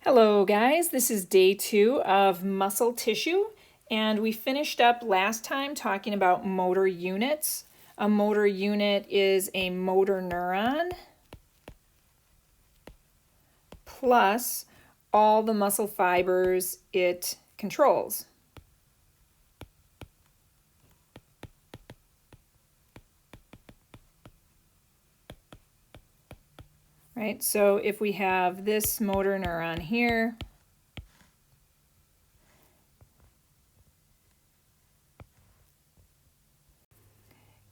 Hello guys, this is day 2 of muscle tissue, and we finished up last time talking about motor units. A motor unit is a motor neuron plus all the muscle fibers it controls. Right, so if we have this motor neuron here,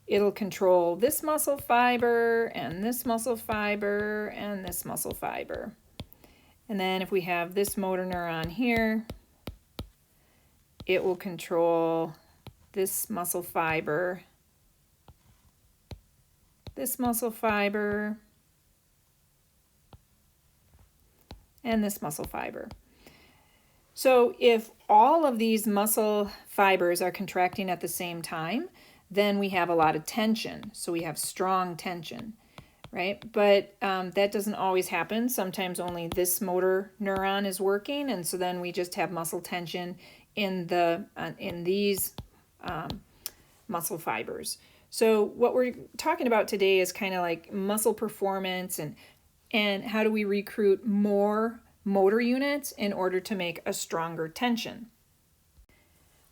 it'll control this muscle fiber and this muscle fiber and this muscle fiber. And then if we have this motor neuron here, it will control this muscle fiber, this muscle fiber, and this muscle fiber. So if all of these muscle fibers are contracting at the same time, then we have a lot of tension. So we have strong tension, right? But that doesn't always happen. Sometimes only this motor neuron is working, and so then we just have muscle tension in these muscle fibers. So what we're talking about today is kind of like muscle performance and how do we recruit more motor units in order to make a stronger tension.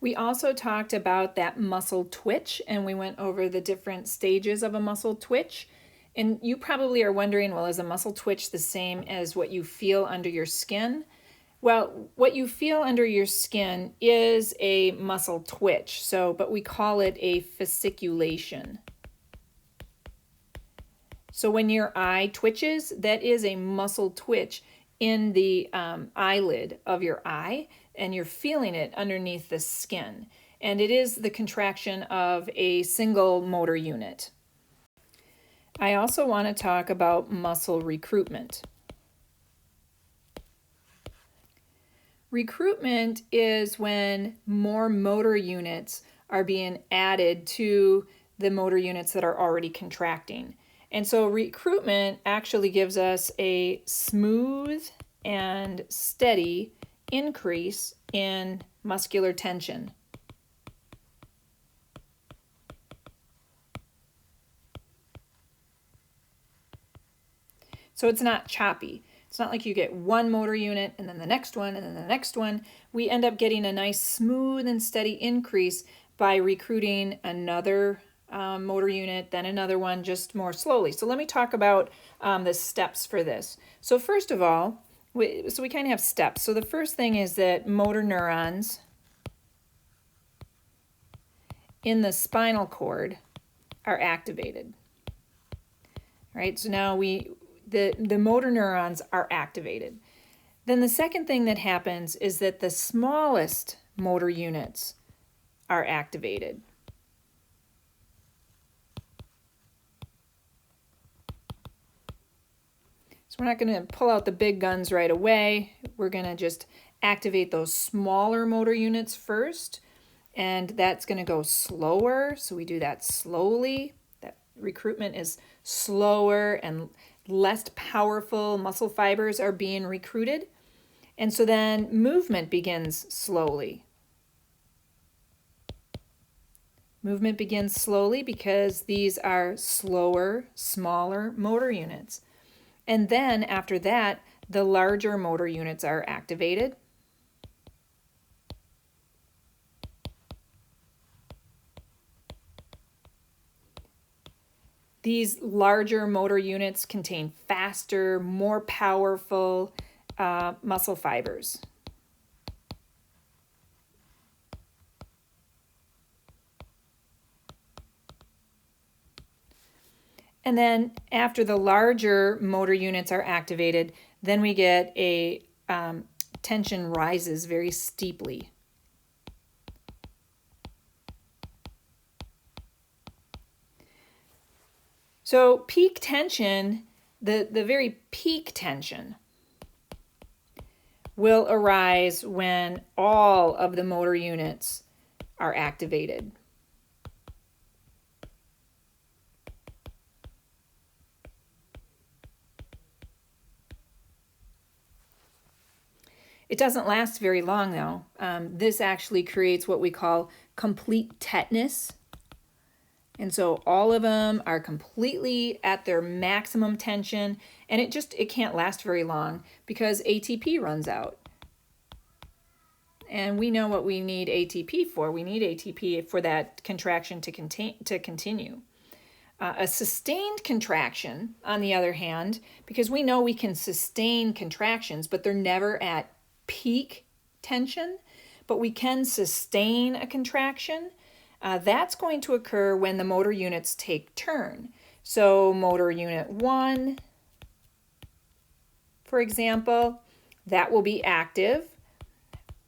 We also talked about that muscle twitch, and we went over the different stages of a muscle twitch. And you probably are wondering, well, is a muscle twitch the same as what you feel under your skin? Well, what you feel under your skin is a muscle twitch, but we call it a fasciculation. So when your eye twitches, that is a muscle twitch in the eyelid of your eye, and you're feeling it underneath the skin. And it is the contraction of a single motor unit. I also want to talk about muscle recruitment. Recruitment is when more motor units are being added to the motor units that are already contracting. And so recruitment actually gives us a smooth and steady increase in muscular tension. So it's not choppy. It's not like you get one motor unit and then the next one and then the next one. We end up getting a nice smooth and steady increase by recruiting another motor unit, then another one, just more slowly. So let me talk about the steps for this. So first of all, we kind of have steps. So the first thing is that motor neurons in the spinal cord are activated. All right, so now the motor neurons are activated. Then the second thing that happens is that the smallest motor units are activated. So we're not going to pull out the big guns right away. We're going to just activate those smaller motor units first, and that's going to go slower. So we do that slowly. That recruitment is slower and less powerful muscle fibers are being recruited. And so then movement begins slowly. Movement begins slowly because these are slower, smaller motor units. And then after that, the larger motor units are activated. These larger motor units contain faster, more powerful muscle fibers. And then after the larger motor units are activated, then we get a tension rises very steeply. So peak tension, the very peak tension, will arise when all of the motor units are activated. It doesn't last very long though. This actually creates what we call complete tetanus. And so all of them are completely at their maximum tension, and it can't last very long because ATP runs out. And we know what we need ATP for. We need ATP for that contraction to continue. A sustained contraction, on the other hand, because we know we can sustain contractions, but they're never at peak tension, but we can sustain a contraction. That's going to occur when the motor units take turn. So motor unit 1, for example, that will be active,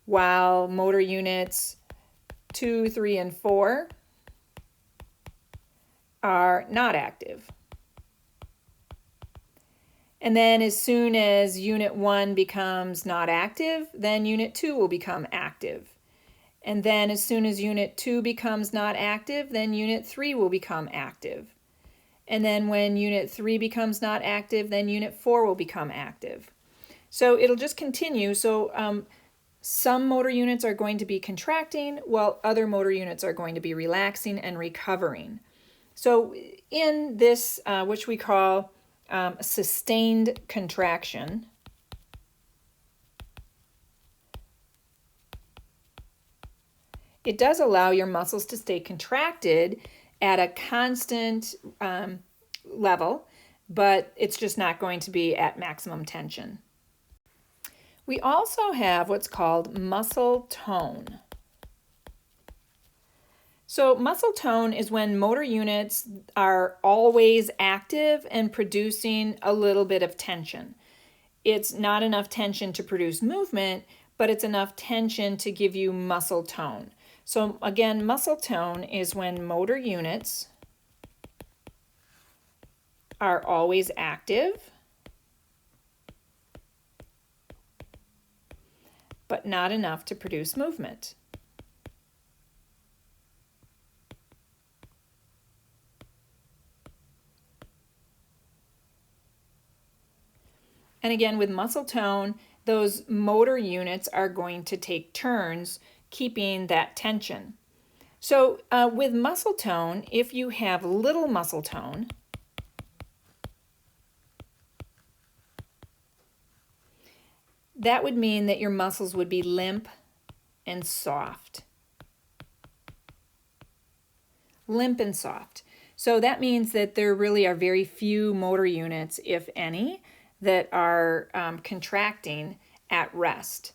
while motor units 2, 3, and 4 are not active. And then as soon as unit 1 becomes not active, then unit 2 will become active. And then as soon as unit 2 becomes not active, then unit 3 will become active. And then when unit 3 becomes not active, then unit 4 will become active. So it'll just continue. So some motor units are going to be contracting, while other motor units are going to be relaxing and recovering. So in this, which we call sustained contraction, it does allow your muscles to stay contracted at a constant level, but it's just not going to be at maximum tension. We also have what's called muscle tone. So muscle tone is when motor units are always active and producing a little bit of tension. It's not enough tension to produce movement, but it's enough tension to give you muscle tone. So again, muscle tone is when motor units are always active, but not enough to produce movement. And again, with muscle tone, those motor units are going to take turns keeping that tension. So with muscle tone, if you have little muscle tone, that would mean that your muscles would be limp and soft. Limp and soft. So that means that there really are very few motor units, if any, that are contracting at rest.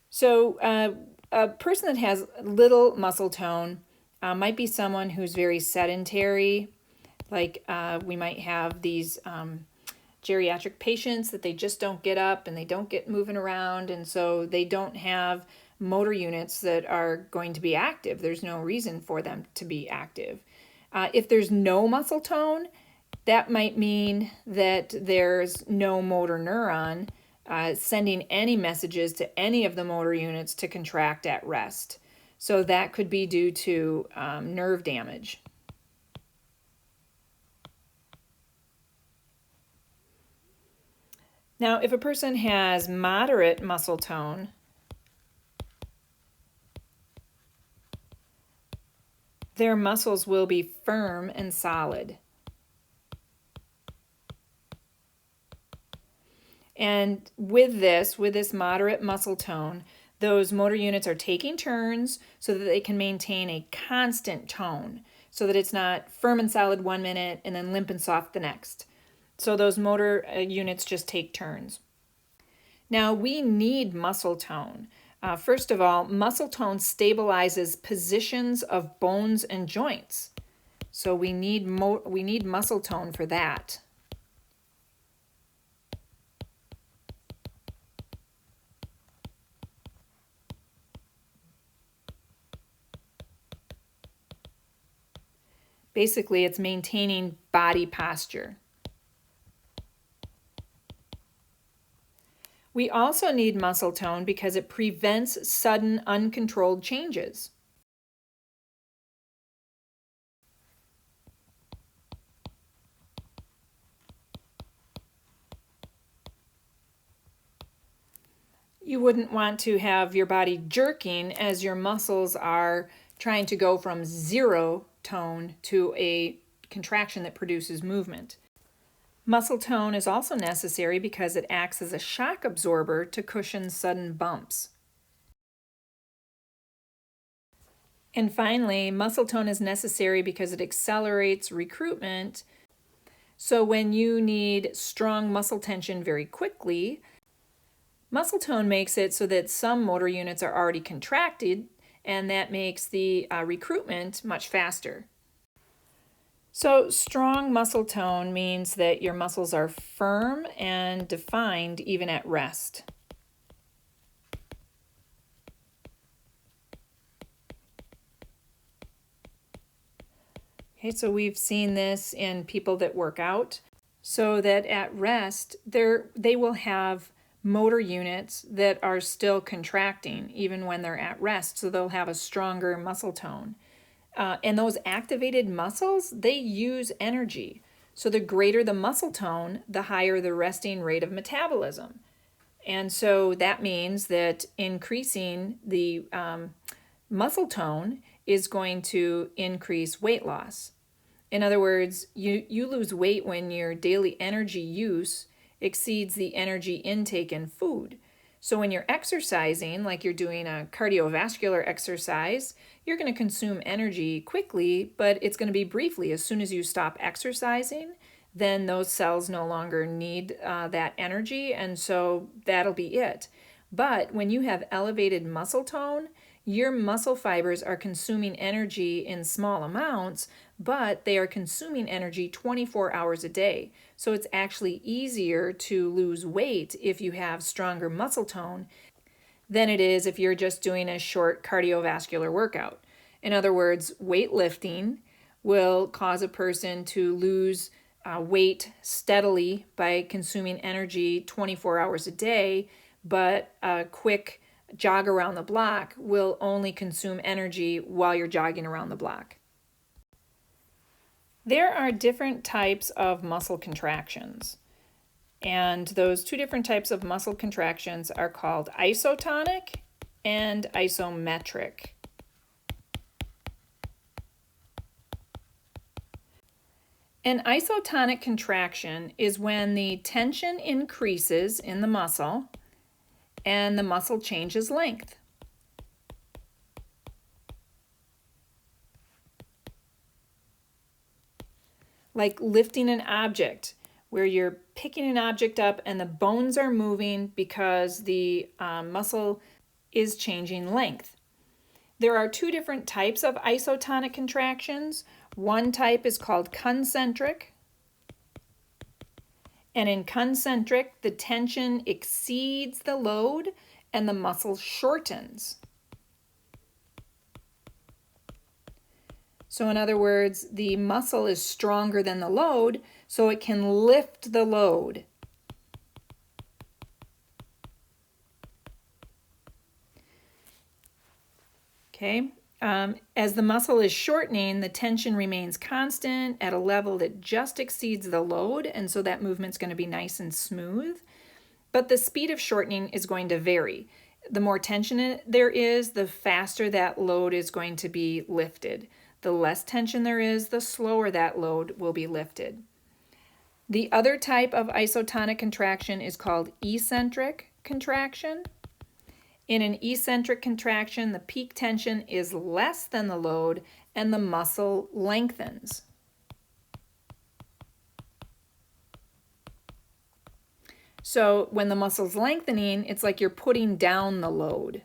So a person that has little muscle tone might be someone who's very sedentary, like we might have these geriatric patients that they just don't get up and they don't get moving around, and so they don't have motor units that are going to be active. There's no reason for them to be active. If there's no muscle tone, that might mean that there's no motor neuron sending any messages to any of the motor units to contract at rest. So that could be due to nerve damage. Now, if a person has moderate muscle tone, their muscles will be firm and solid. And with this moderate muscle tone, those motor units are taking turns so that they can maintain a constant tone, so that it's not firm and solid 1 minute and then limp and soft the next. So those motor units just take turns. Now we need muscle tone. First of all, muscle tone stabilizes positions of bones and joints. So we need muscle tone for that. Basically, it's maintaining body posture. We also need muscle tone because it prevents sudden, uncontrolled changes. You wouldn't want to have your body jerking as your muscles are trying to go from zero tone to a contraction that produces movement. Muscle tone is also necessary because it acts as a shock absorber to cushion sudden bumps. And finally, muscle tone is necessary because it accelerates recruitment. So when you need strong muscle tension very quickly, muscle tone makes it so that some motor units are already contracted, and that makes the recruitment much faster. So strong muscle tone means that your muscles are firm and defined even at rest. Okay, so we've seen this in people that work out, so that at rest, they will have motor units that are still contracting even when they're at rest, so they'll have a stronger muscle tone. And those activated muscles, they use energy. So the greater the muscle tone, the higher the resting rate of metabolism. And so that means that increasing the muscle tone is going to increase weight loss. In other words, you lose weight when your daily energy use exceeds the energy intake in food. So when you're exercising, like you're doing a cardiovascular exercise, you're going to consume energy quickly, but it's going to be briefly. As soon as you stop exercising, then those cells no longer need that energy, and so that'll be it. But when you have elevated muscle tone, your muscle fibers are consuming energy in small amounts, but they are consuming energy 24 hours a day. So it's actually easier to lose weight if you have stronger muscle tone than it is if you're just doing a short cardiovascular workout. In other words, weightlifting will cause a person to lose weight steadily by consuming energy 24 hours a day, but a quick jog around the block will only consume energy while you're jogging around the block. There are different types of muscle contractions, and those two different types of muscle contractions are called isotonic and isometric. An isotonic contraction is when the tension increases in the muscle and the muscle changes length. Like lifting an object, where you're picking an object up and the bones are moving because the muscle is changing length. There are two different types of isotonic contractions. One type is called concentric. And in concentric, the tension exceeds the load and the muscle shortens. So in other words, the muscle is stronger than the load, so it can lift the load. Okay, as the muscle is shortening, the tension remains constant at a level that just exceeds the load, and so that movement's going to be nice and smooth. But the speed of shortening is going to vary. The more tension there is, the faster that load is going to be lifted. The less tension there is, the slower that load will be lifted. The other type of isotonic contraction is called eccentric contraction. In an eccentric contraction, the peak tension is less than the load and the muscle lengthens. So when the muscle's lengthening, it's like you're putting down the load.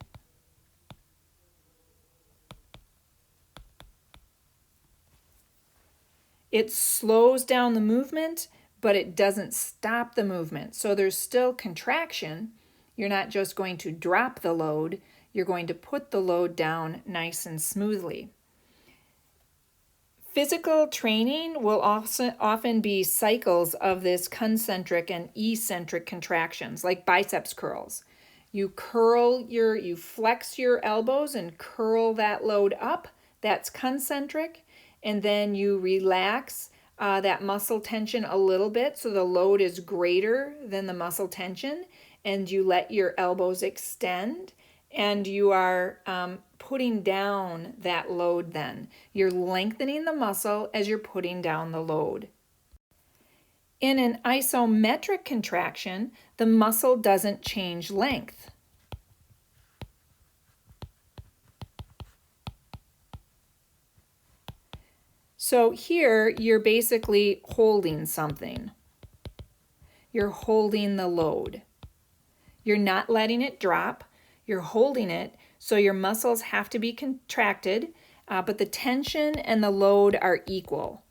It slows down the movement, but it doesn't stop the movement. So there's still contraction. You're not just going to drop the load, you're going to put the load down nice and smoothly. Physical training will often be cycles of this concentric and eccentric contractions, like biceps curls. You flex your elbows and curl that load up. That's concentric. And then you relax that muscle tension a little bit so the load is greater than the muscle tension. and you let your elbows extend, and you are putting down that load then. You're lengthening the muscle as you're putting down the load. In an isometric contraction, the muscle doesn't change length. So here you're basically holding something. You're holding the load. You're not letting it drop. You're holding it, so your muscles have to be contracted, but the tension and the load are equal.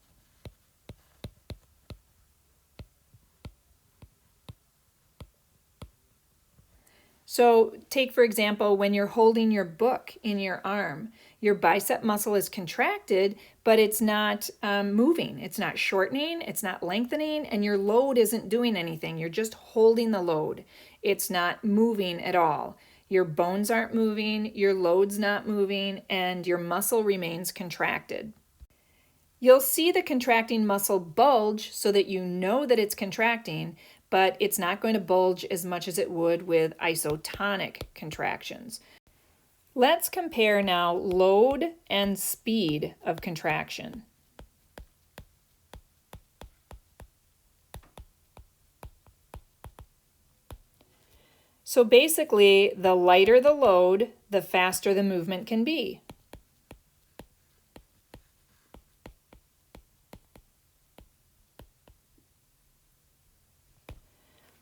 So take, for example, when you're holding your book in your arm, your bicep muscle is contracted, but it's not moving. It's not shortening, it's not lengthening, and your load isn't doing anything. You're just holding the load. It's not moving at all. Your bones aren't moving, your load's not moving, and your muscle remains contracted. You'll see the contracting muscle bulge so that you know that it's contracting, but it's not going to bulge as much as it would with isotonic contractions. Let's compare now load and speed of contraction. So basically, the lighter the load, the faster the movement can be.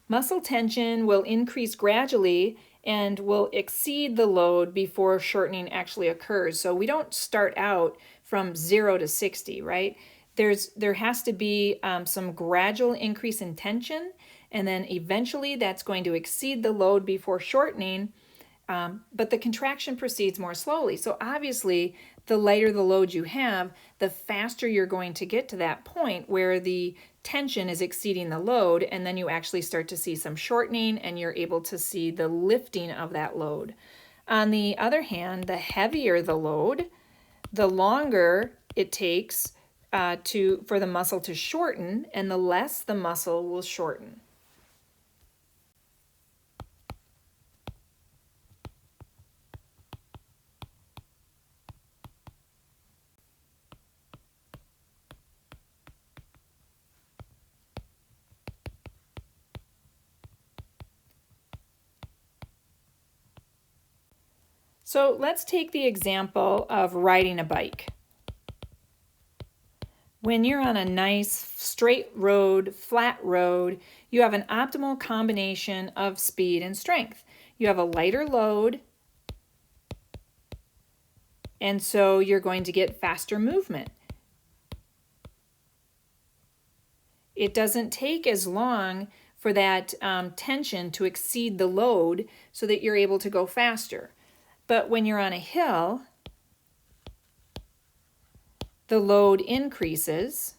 Muscle tension will increase gradually and will exceed the load before shortening actually occurs. So we don't start out from 0 to 60, right? There has to be some gradual increase in tension, and then eventually that's going to exceed the load before shortening, but the contraction proceeds more slowly. So obviously, the lighter the load you have, the faster you're going to get to that point where the tension is exceeding the load, and then you actually start to see some shortening and you're able to see the lifting of that load. On the other hand, the heavier the load, the longer it takes for the muscle to shorten, and the less the muscle will shorten. So let's take the example of riding a bike. When you're on a nice straight road, flat road, you have an optimal combination of speed and strength. You have a lighter load, and so you're going to get faster movement. It doesn't take as long for that tension to exceed the load so that you're able to go faster. But when you're on a hill, the load increases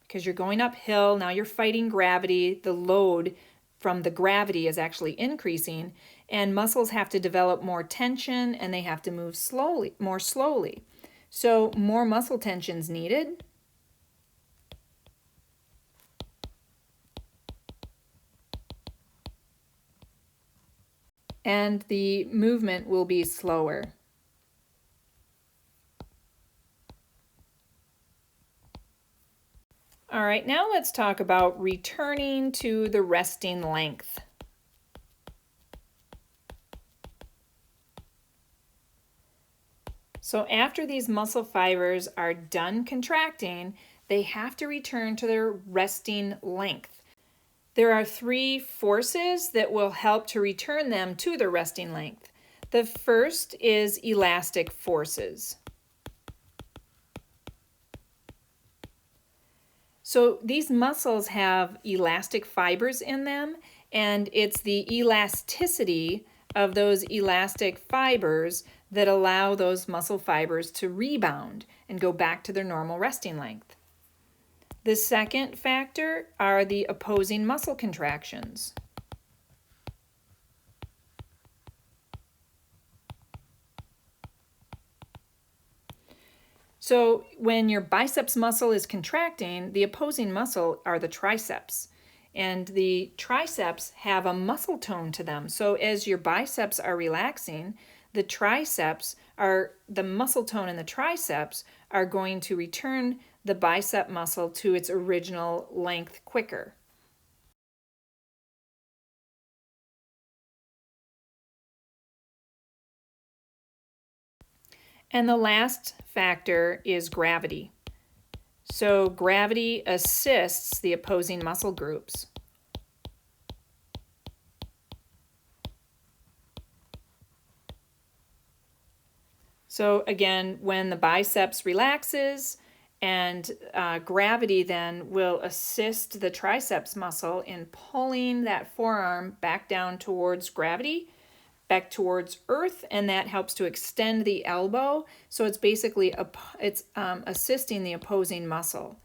because you're going uphill. Now you're fighting gravity. The load from the gravity is actually increasing, and muscles have to develop more tension and they have to move more slowly. So more muscle tension's needed. And the movement will be slower. All right, now let's talk about returning to the resting length. So after these muscle fibers are done contracting, they have to return to their resting length. There are 3 forces that will help to return them to their resting length. The first is elastic forces. So these muscles have elastic fibers in them, and it's the elasticity of those elastic fibers that allow those muscle fibers to rebound and go back to their normal resting length. The second factor are the opposing muscle contractions. So when your biceps muscle is contracting, the opposing muscle are the triceps. And the triceps have a muscle tone to them. So as your biceps are relaxing, the muscle tone in the triceps are going to return the bicep muscle to its original length quicker. And the last factor is gravity. So gravity assists the opposing muscle groups. So again, when the biceps relaxes, and gravity then will assist the triceps muscle in pulling that forearm back down towards gravity, back towards earth, and that helps to extend the elbow. So it's basically assisting the opposing muscle.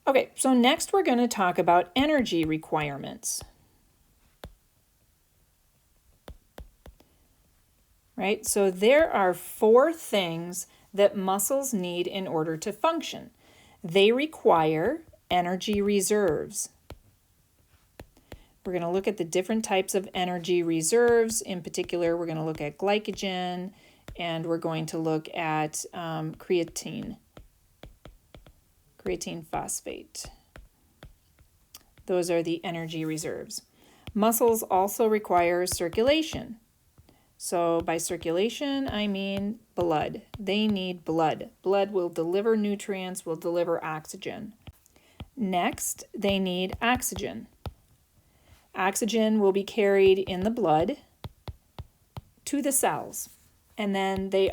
Okay, so next we're going to talk about energy requirements. Right? So there are 4 things that muscles need in order to function. They require energy reserves. We're going to look at the different types of energy reserves. In particular, we're going to look at glycogen, and we're going to look at creatine phosphate. Those are the energy reserves. Muscles also require circulation. So by circulation, I mean blood. They need blood. Blood will deliver nutrients, will deliver oxygen. Next, they need oxygen. Oxygen will be carried in the blood to the cells. And then the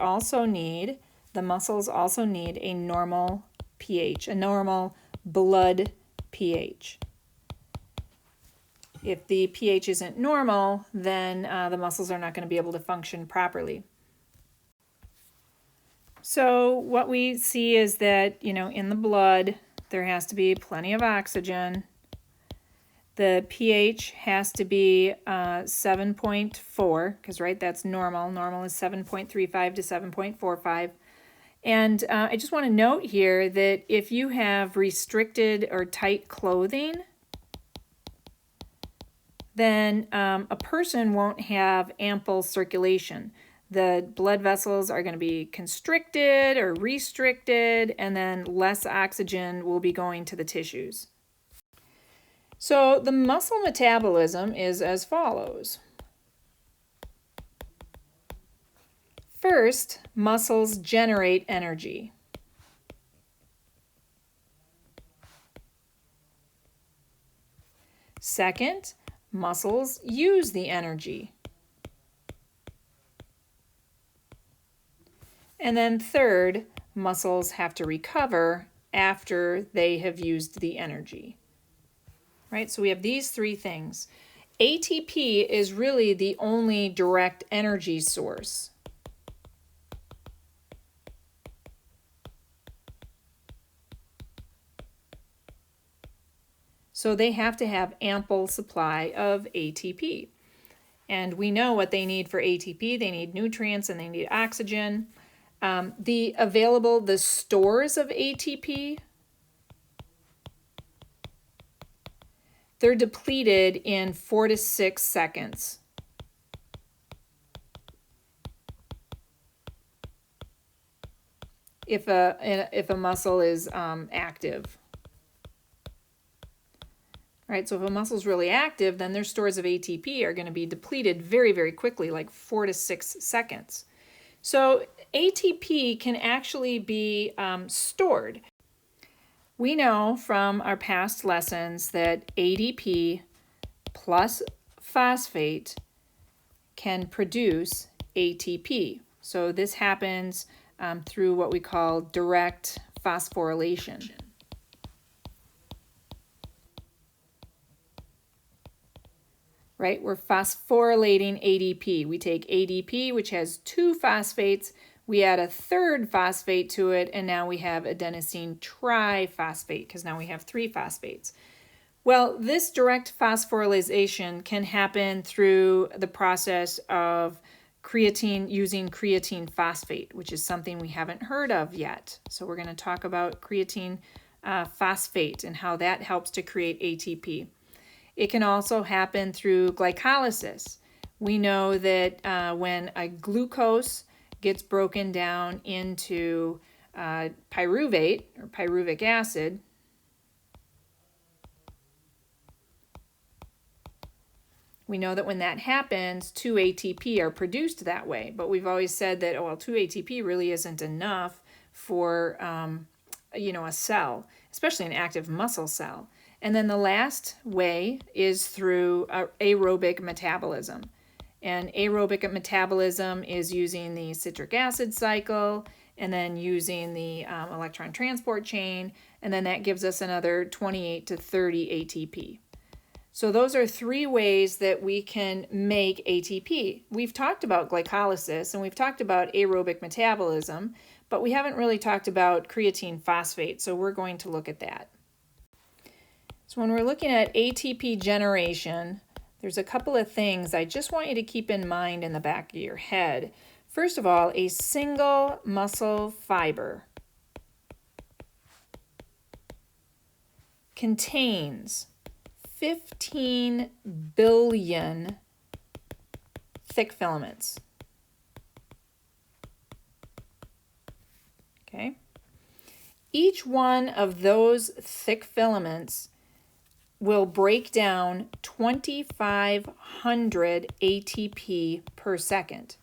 muscles also need a normal pH, a normal blood pH. If the pH isn't normal, then the muscles are not going to be able to function properly. So what we see is that, in the blood, there has to be plenty of oxygen. The pH has to be 7.4, because, right, that's normal. Normal is 7.35 to 7.45. And I just want to note here that if you have restricted or tight clothing, then a person won't have ample circulation. The blood vessels are going to be constricted or restricted, and then less oxygen will be going to the tissues. So the muscle metabolism is as follows. First, muscles generate energy. Second, muscles use the energy. And then third, muscles have to recover after they have used the energy. Right? So we have these 3 things. ATP is really the only direct energy source. So they have to have ample supply of ATP. And we know what they need for ATP. They need nutrients and they need oxygen. The stores of ATP, they're depleted in 4 to 6 seconds. If a muscle is active. Right, so if a muscle is really active, then their stores of ATP are going to be depleted very, very quickly, like 4 to 6 seconds. So ATP can actually be stored. We know from our past lessons that ADP plus phosphate can produce ATP. So this happens through what we call direct phosphorylation. Right, we're phosphorylating ADP. We take ADP, which has 2 phosphates, we add a 3rd phosphate to it, and now we have adenosine triphosphate, because now we have 3 phosphates. Well, this direct phosphorylation can happen through the process of using creatine phosphate, which is something we haven't heard of yet. So we're going to talk about creatine phosphate and how that helps to create ATP. It can also happen through glycolysis. We know that when a glucose gets broken down into pyruvate or pyruvic acid, we know that when that happens, 2 ATP are produced that way. But we've always said that, 2 ATP really isn't enough for a cell, especially an active muscle cell. And then the last way is through aerobic metabolism. And aerobic metabolism is using the citric acid cycle and then using the electron transport chain, and then that gives us another 28 to 30 ATP. So those are 3 ways that we can make ATP. We've talked about glycolysis and we've talked about aerobic metabolism, but we haven't really talked about creatine phosphate, so we're going to look at that. So when we're looking at ATP generation, there's a couple of things I just want you to keep in mind in the back of your head. First of all, a single muscle fiber contains 15 billion thick filaments. Okay? Each one of those thick filaments will break down 2,500 ATP per second.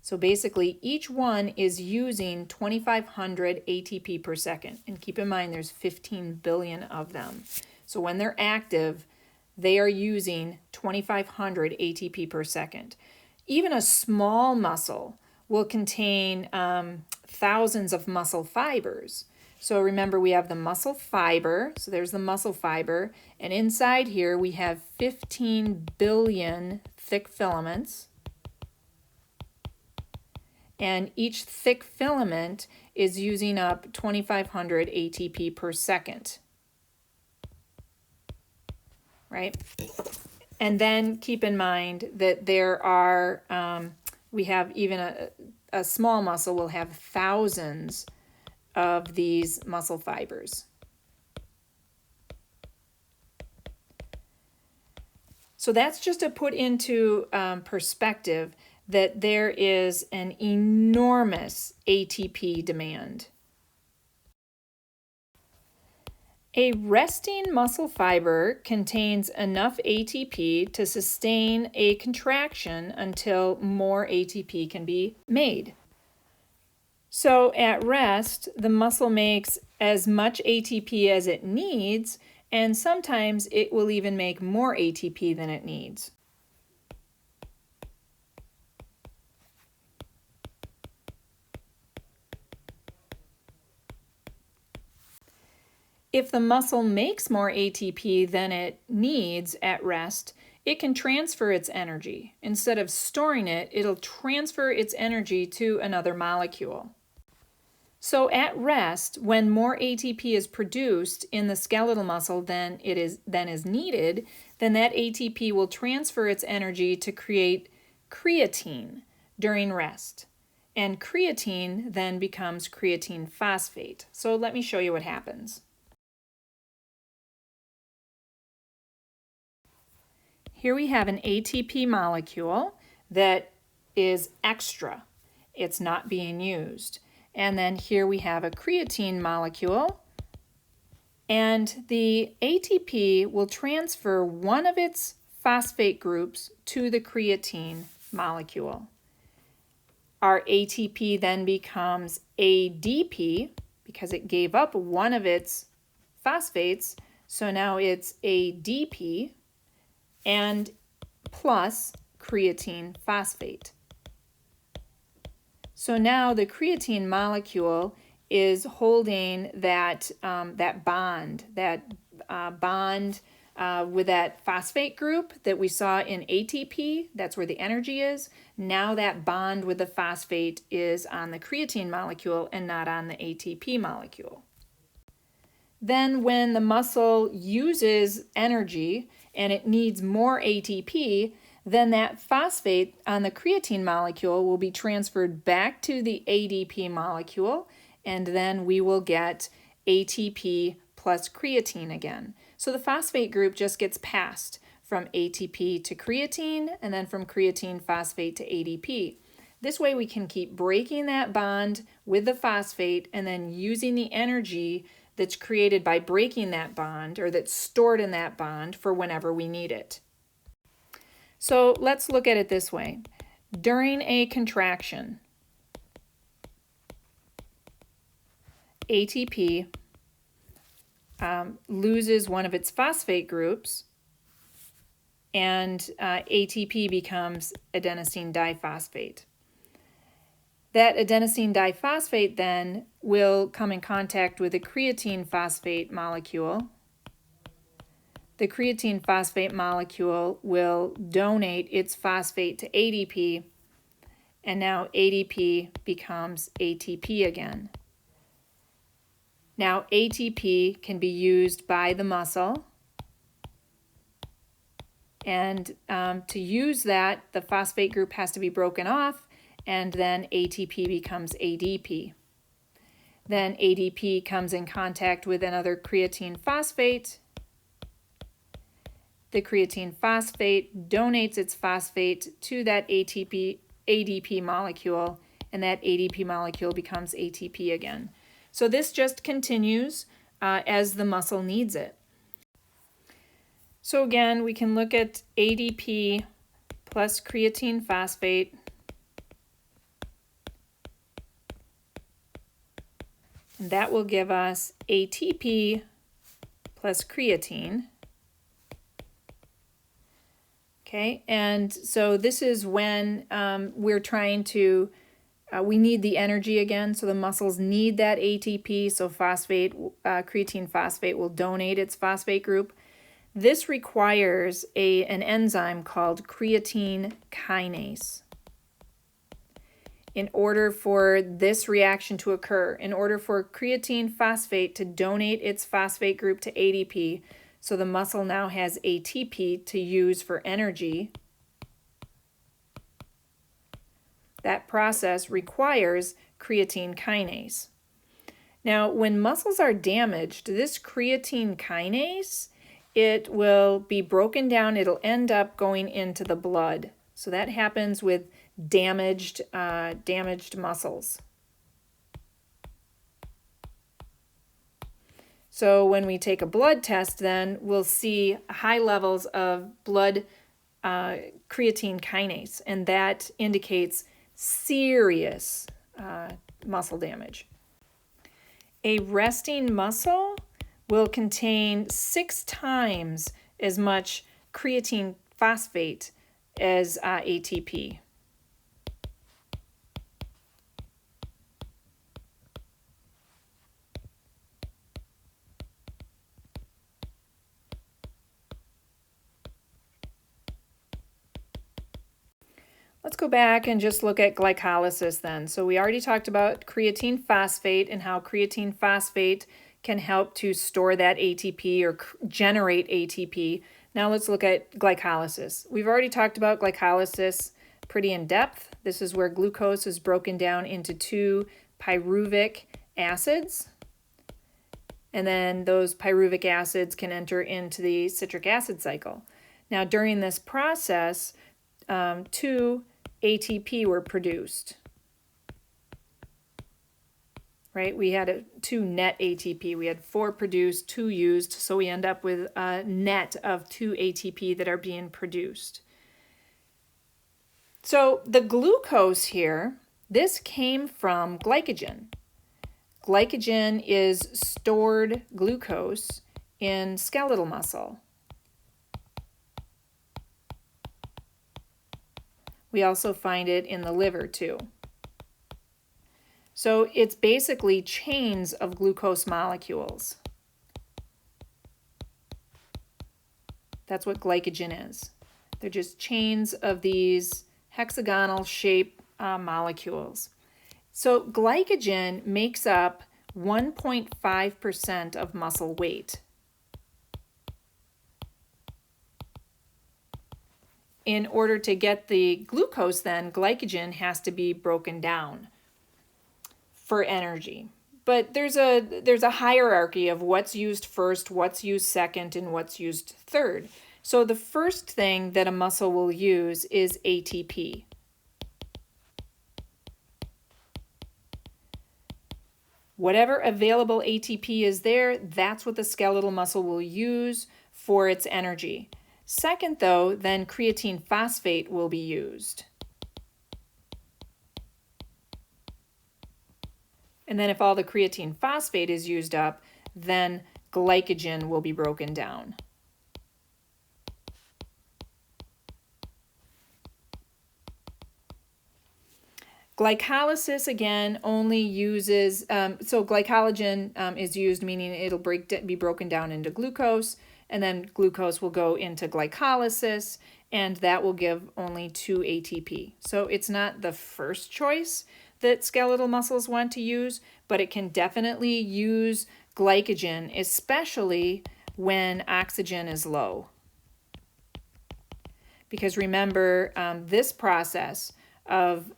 So basically, each one is using 2,500 ATP per second. And keep in mind, there's 15 billion of them. So when they're active, they are using 2,500 ATP per second. Even a small muscle will contain thousands of muscle fibers. So remember, we have the muscle fiber. So there's the muscle fiber. And inside here, we have 15 billion thick filaments. And each thick filament is using up 2,500 ATP per second. Right? And then keep in mind that there are, we have even a small muscle will have thousands of these muscle fibers. So that's just to put into perspective that there is an enormous ATP demand. A resting muscle fiber contains enough ATP to sustain a contraction until more ATP can be made. So at rest, the muscle makes as much ATP as it needs, and sometimes it will even make more ATP than it needs. If the muscle makes more ATP than it needs at rest, it can transfer its energy. Instead of storing it, it'll transfer its energy to another molecule. So at rest, when more ATP is produced in the skeletal muscle than is needed, then that ATP will transfer its energy to create creatine during rest. And creatine then becomes creatine phosphate. So let me show you what happens. Here we have an ATP molecule that is extra. It's not being used. And then here we have a creatine molecule, and the ATP will transfer one of its phosphate groups to the creatine molecule. Our ATP then becomes ADP because it gave up one of its phosphates, so now it's ADP and plus creatine phosphate. So now the creatine molecule is holding that bond with that phosphate group that we saw in ATP. That's where the energy is. Now that bond with the phosphate is on the creatine molecule and not on the ATP molecule. Then when the muscle uses energy and it needs more ATP, then that phosphate on the creatine molecule will be transferred back to the ADP molecule, and then we will get ATP plus creatine again. So the phosphate group just gets passed from ATP to creatine, and then from creatine phosphate to ADP. This way we can keep breaking that bond with the phosphate and then using the energy that's created by breaking that bond, or that's stored in that bond, for whenever we need it. So let's look at it this way. During a contraction, ATP loses one of its phosphate groups, and ATP becomes adenosine diphosphate. That adenosine diphosphate then will come in contact with the creatine phosphate molecule. The creatine phosphate molecule will donate its phosphate to ADP, and now ADP becomes ATP again. Now ATP can be used by the muscle, and to use that, the phosphate group has to be broken off, and then ATP becomes ADP. Then ADP comes in contact with another creatine phosphate. The creatine phosphate donates its phosphate to that ADP molecule, and that ADP molecule becomes ATP again. So this just continues as the muscle needs it. So again, we can look at ADP plus creatine phosphate. And that will give us ATP plus creatine. Okay, and so this is when we're trying to, we need the energy again, so the muscles need that ATP, so creatine phosphate will donate its phosphate group. This requires an enzyme called creatine kinase. In order for this reaction to occur, in order for creatine phosphate to donate its phosphate group to ADP, so the muscle now has ATP to use for energy, that process requires creatine kinase. Now, when muscles are damaged, this creatine kinase, it will be broken down, it'll end up going into the blood. So that happens with damaged muscles. So when we take a blood test, then we'll see high levels of blood creatine kinase, and that indicates serious muscle damage. A resting muscle will contain 6 times as much creatine phosphate as ATP. Let's go back and just look at glycolysis then. So we already talked about creatine phosphate and how creatine phosphate can help to store that ATP or generate ATP. Now let's look at glycolysis. We've already talked about glycolysis pretty in depth. This is where glucose is broken down into 2 pyruvic acids. And then those pyruvic acids can enter into the citric acid cycle. Now during this process, 2 ATP were produced. Right? We had 2 net ATP. We had 4 produced, 2 used, so we end up with a net of 2 ATP that are being produced. So the glucose here, this came from glycogen. Glycogen is stored glucose in skeletal muscle. We also find it in the liver too. So it's basically chains of glucose molecules. That's what glycogen is. They're just chains of these hexagonal shape molecules. So glycogen makes up 1.5% of muscle weight. In order to get the glucose then, glycogen has to be broken down for energy. But there's a hierarchy of what's used first, what's used second, and what's used third. So the first thing that a muscle will use is ATP. Whatever available ATP is there, that's what the skeletal muscle will use for its energy. Second, though, then creatine phosphate will be used. And then if all the creatine phosphate is used up, then glycogen will be broken down. Glycolysis, again, only uses, so glycogen is used, meaning it'll be broken down into glucose, and then glucose will go into glycolysis, and that will give only 2 ATP. So it's not the first choice that skeletal muscles want to use, but it can definitely use glycogen, especially when oxygen is low. Because remember, this process of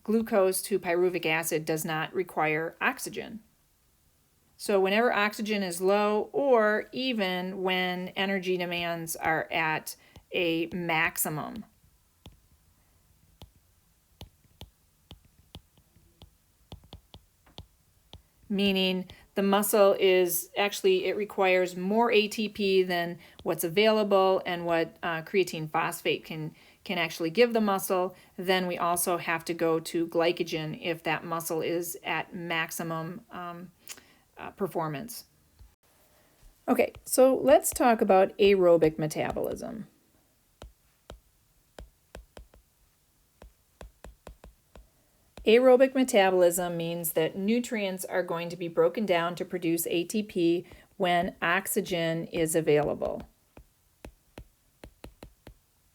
glucose to pyruvic acid does not require oxygen. So whenever oxygen is low, or even when energy demands are at a maximum, meaning the muscle is actually, it requires more ATP than what's available and what creatine phosphate can actually give the muscle, then we also have to go to glycogen if that muscle is at maximum performance. Okay, so let's talk about aerobic metabolism. Aerobic metabolism means that nutrients are going to be broken down to produce ATP when oxygen is available.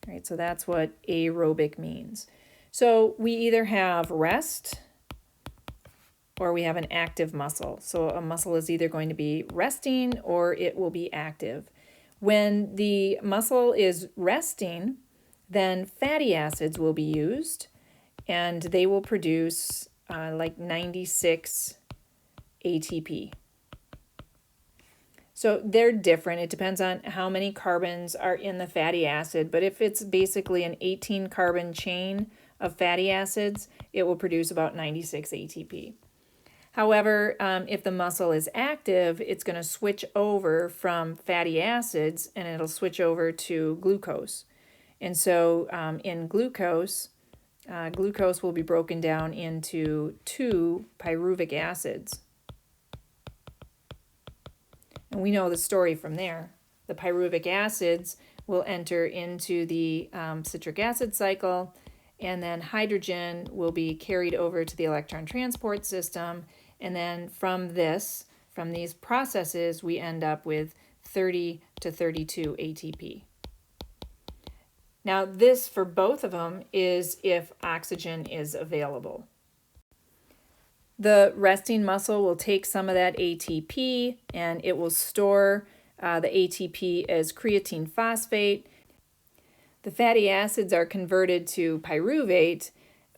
All right, so that's what aerobic means. So we either have rest or we have an active muscle. So a muscle is either going to be resting or it will be active. When the muscle is resting, then fatty acids will be used, and they will produce like 96 ATP. So they're different. It depends on how many carbons are in the fatty acid, but if it's basically an 18 carbon chain of fatty acids, it will produce about 96 ATP. However, if the muscle is active, it's going to switch over from fatty acids and it'll switch over to glucose. And so in glucose will be broken down into 2 pyruvic acids. And we know the story from there. The pyruvic acids will enter into the citric acid cycle, and then hydrogen will be carried over to the electron transport system. And then from these processes, we end up with 30 to 32 ATP. Now, this for both of them is if oxygen is available. The resting muscle will take some of that ATP and it will store the ATP as creatine phosphate. The fatty acids are converted to pyruvate,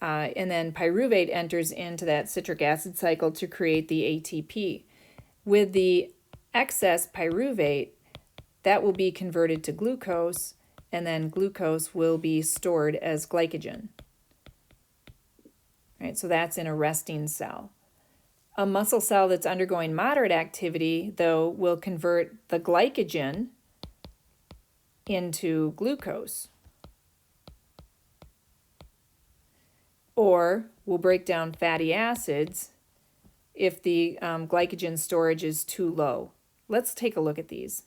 and then pyruvate enters into that citric acid cycle to create the ATP. With the excess pyruvate, that will be converted to glucose, and then glucose will be stored as glycogen. Right, so that's in a resting cell. A muscle cell that's undergoing moderate activity, though, will convert the glycogen into glucose, or will break down fatty acids if the glycogen storage is too low. Let's take a look at these.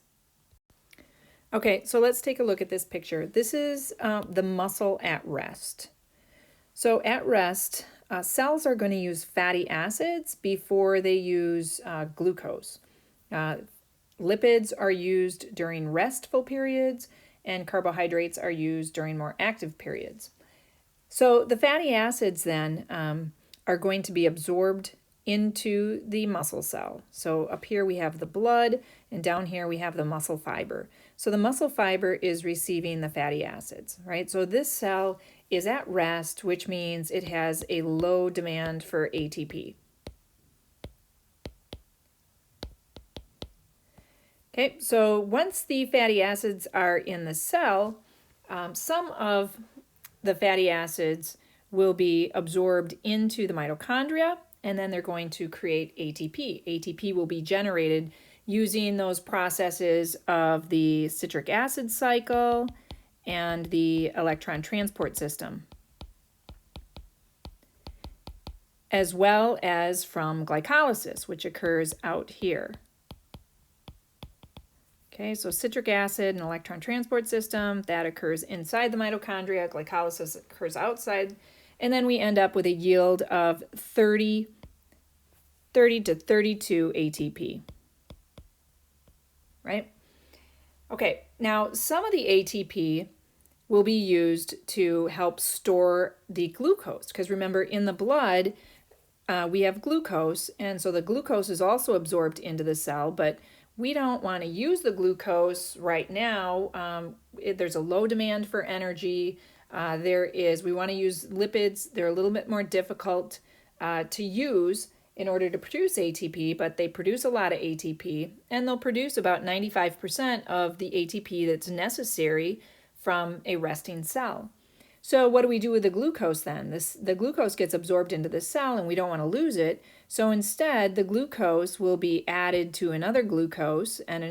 Okay, so let's take a look at this picture. This is the muscle at rest. So at rest, cells are going to use fatty acids before they use glucose. Lipids are used during restful periods, and carbohydrates are used during more active periods. So the fatty acids then are going to be absorbed into the muscle cell. So up here we have the blood, and down here we have the muscle fiber. So the muscle fiber is receiving the fatty acids, right? So this cell is at rest, which means it has a low demand for ATP. Okay, so once the fatty acids are in the cell, some of the fatty acids will be absorbed into the mitochondria, and then they're going to create ATP. ATP will be generated using those processes of the citric acid cycle and the electron transport system, as well as from glycolysis, which occurs out here. Okay, so citric acid and electron transport system, that occurs inside the mitochondria. Glycolysis occurs outside. And then we end up with a yield of 30 to 32 ATP. Right? Okay, now some of the ATP will be used to help store the glucose. Because remember, in the blood, we have glucose. And so the glucose is also absorbed into the cell, but we don't want to use the glucose right now. There's a low demand for energy. We want to use lipids. They're a little bit more difficult to use in order to produce ATP, but they produce a lot of ATP, and they'll produce about 95% of the ATP that's necessary from a resting cell. So what do we do with the glucose then? The glucose gets absorbed into the cell and we don't want to lose it. So instead, the glucose will be added to another glucose, and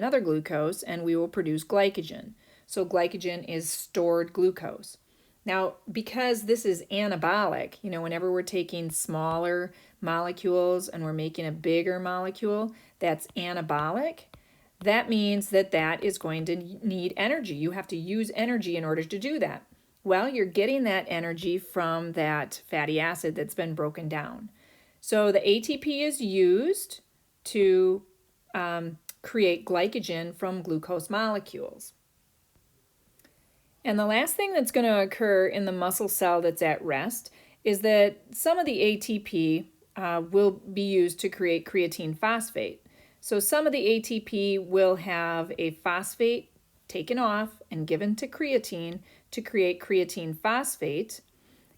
we will produce glycogen. So glycogen is stored glucose. Now, because this is anabolic, whenever we're taking smaller molecules and we're making a bigger molecule that's anabolic, that means that is going to need energy. You have to use energy in order to do that. Well, you're getting that energy from that fatty acid that's been broken down. So the ATP is used to create glycogen from glucose molecules. And the last thing that's going to occur in the muscle cell that's at rest is that some of the ATP will be used to create creatine phosphate. So some of the ATP will have a phosphate taken off and given to creatine to create creatine phosphate,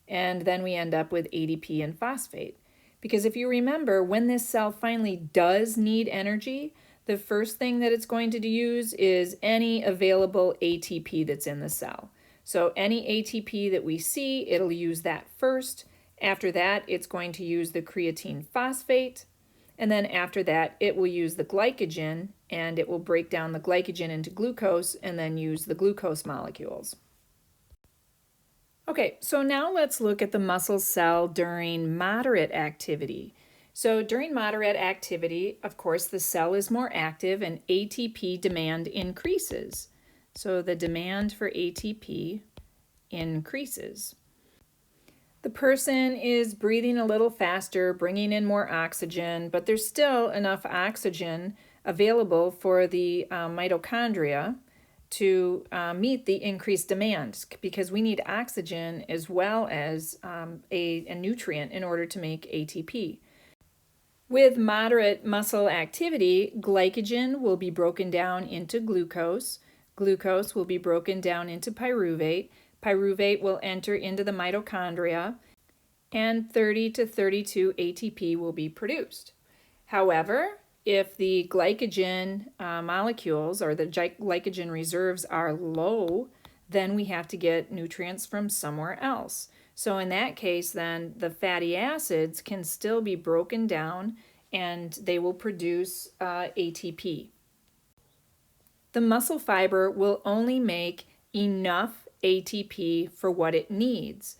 and then we end up with ADP and phosphate. Because if you remember, when this cell finally does need energy, the first thing that it's going to use is any available ATP that's in the cell. So any ATP that we see, it'll use that first. After that, it's going to use the creatine phosphate. And then after that, it will use the glycogen, and it will break down the glycogen into glucose and then use the glucose molecules. Okay, so now let's look at the muscle cell during moderate activity. So during moderate activity, of course, the cell is more active and ATP demand increases. So the demand for ATP increases. The person is breathing a little faster, bringing in more oxygen, but there's still enough oxygen available for the mitochondria to meet the increased demand, because we need oxygen as well as a nutrient in order to make ATP. With moderate muscle activity, glycogen will be broken down into glucose. Glucose will be broken down into pyruvate. Pyruvate will enter into the mitochondria, and 30 to 32 ATP will be produced. However, if the glycogen molecules or the glycogen reserves are low, then we have to get nutrients from somewhere else. So in that case, then the fatty acids can still be broken down and they will produce ATP. The muscle fiber will only make enough ATP for what it needs.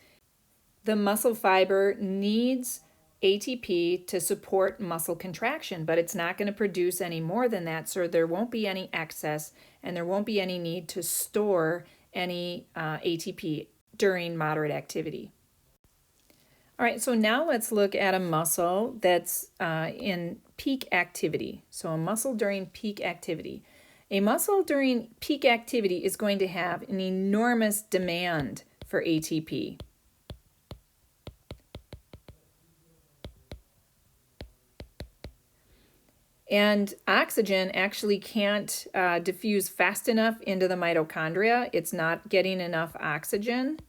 The muscle fiber needs ATP to support muscle contraction, but it's not going to produce any more than that, so there won't be any excess and there won't be any need to store any ATP during moderate activity. All right, so now let's look at a muscle that's in peak activity. So a muscle during peak activity. A muscle during peak activity is going to have an enormous demand for ATP. And oxygen actually can't diffuse fast enough into the mitochondria. It's not getting enough oxygen.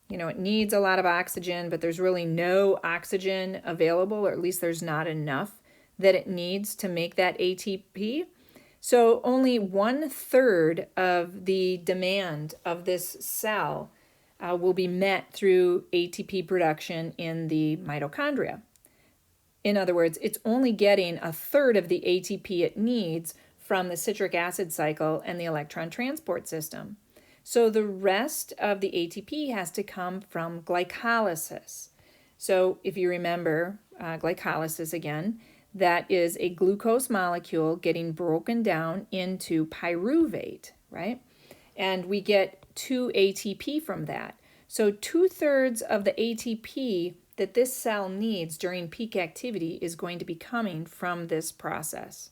It needs a lot of oxygen, but there's really no oxygen available, or at least there's not enough that it needs to make that ATP. So only 1/3 of the demand of this cell will be met through ATP production in the mitochondria. In other words, it's only getting 1/3 of the ATP it needs from the citric acid cycle and the electron transport system. So the rest of the ATP has to come from glycolysis. So if you remember glycolysis again, that is a glucose molecule getting broken down into pyruvate, right? And we get 2 ATP from that. So 2/3 of the ATP that this cell needs during peak activity is going to be coming from this process.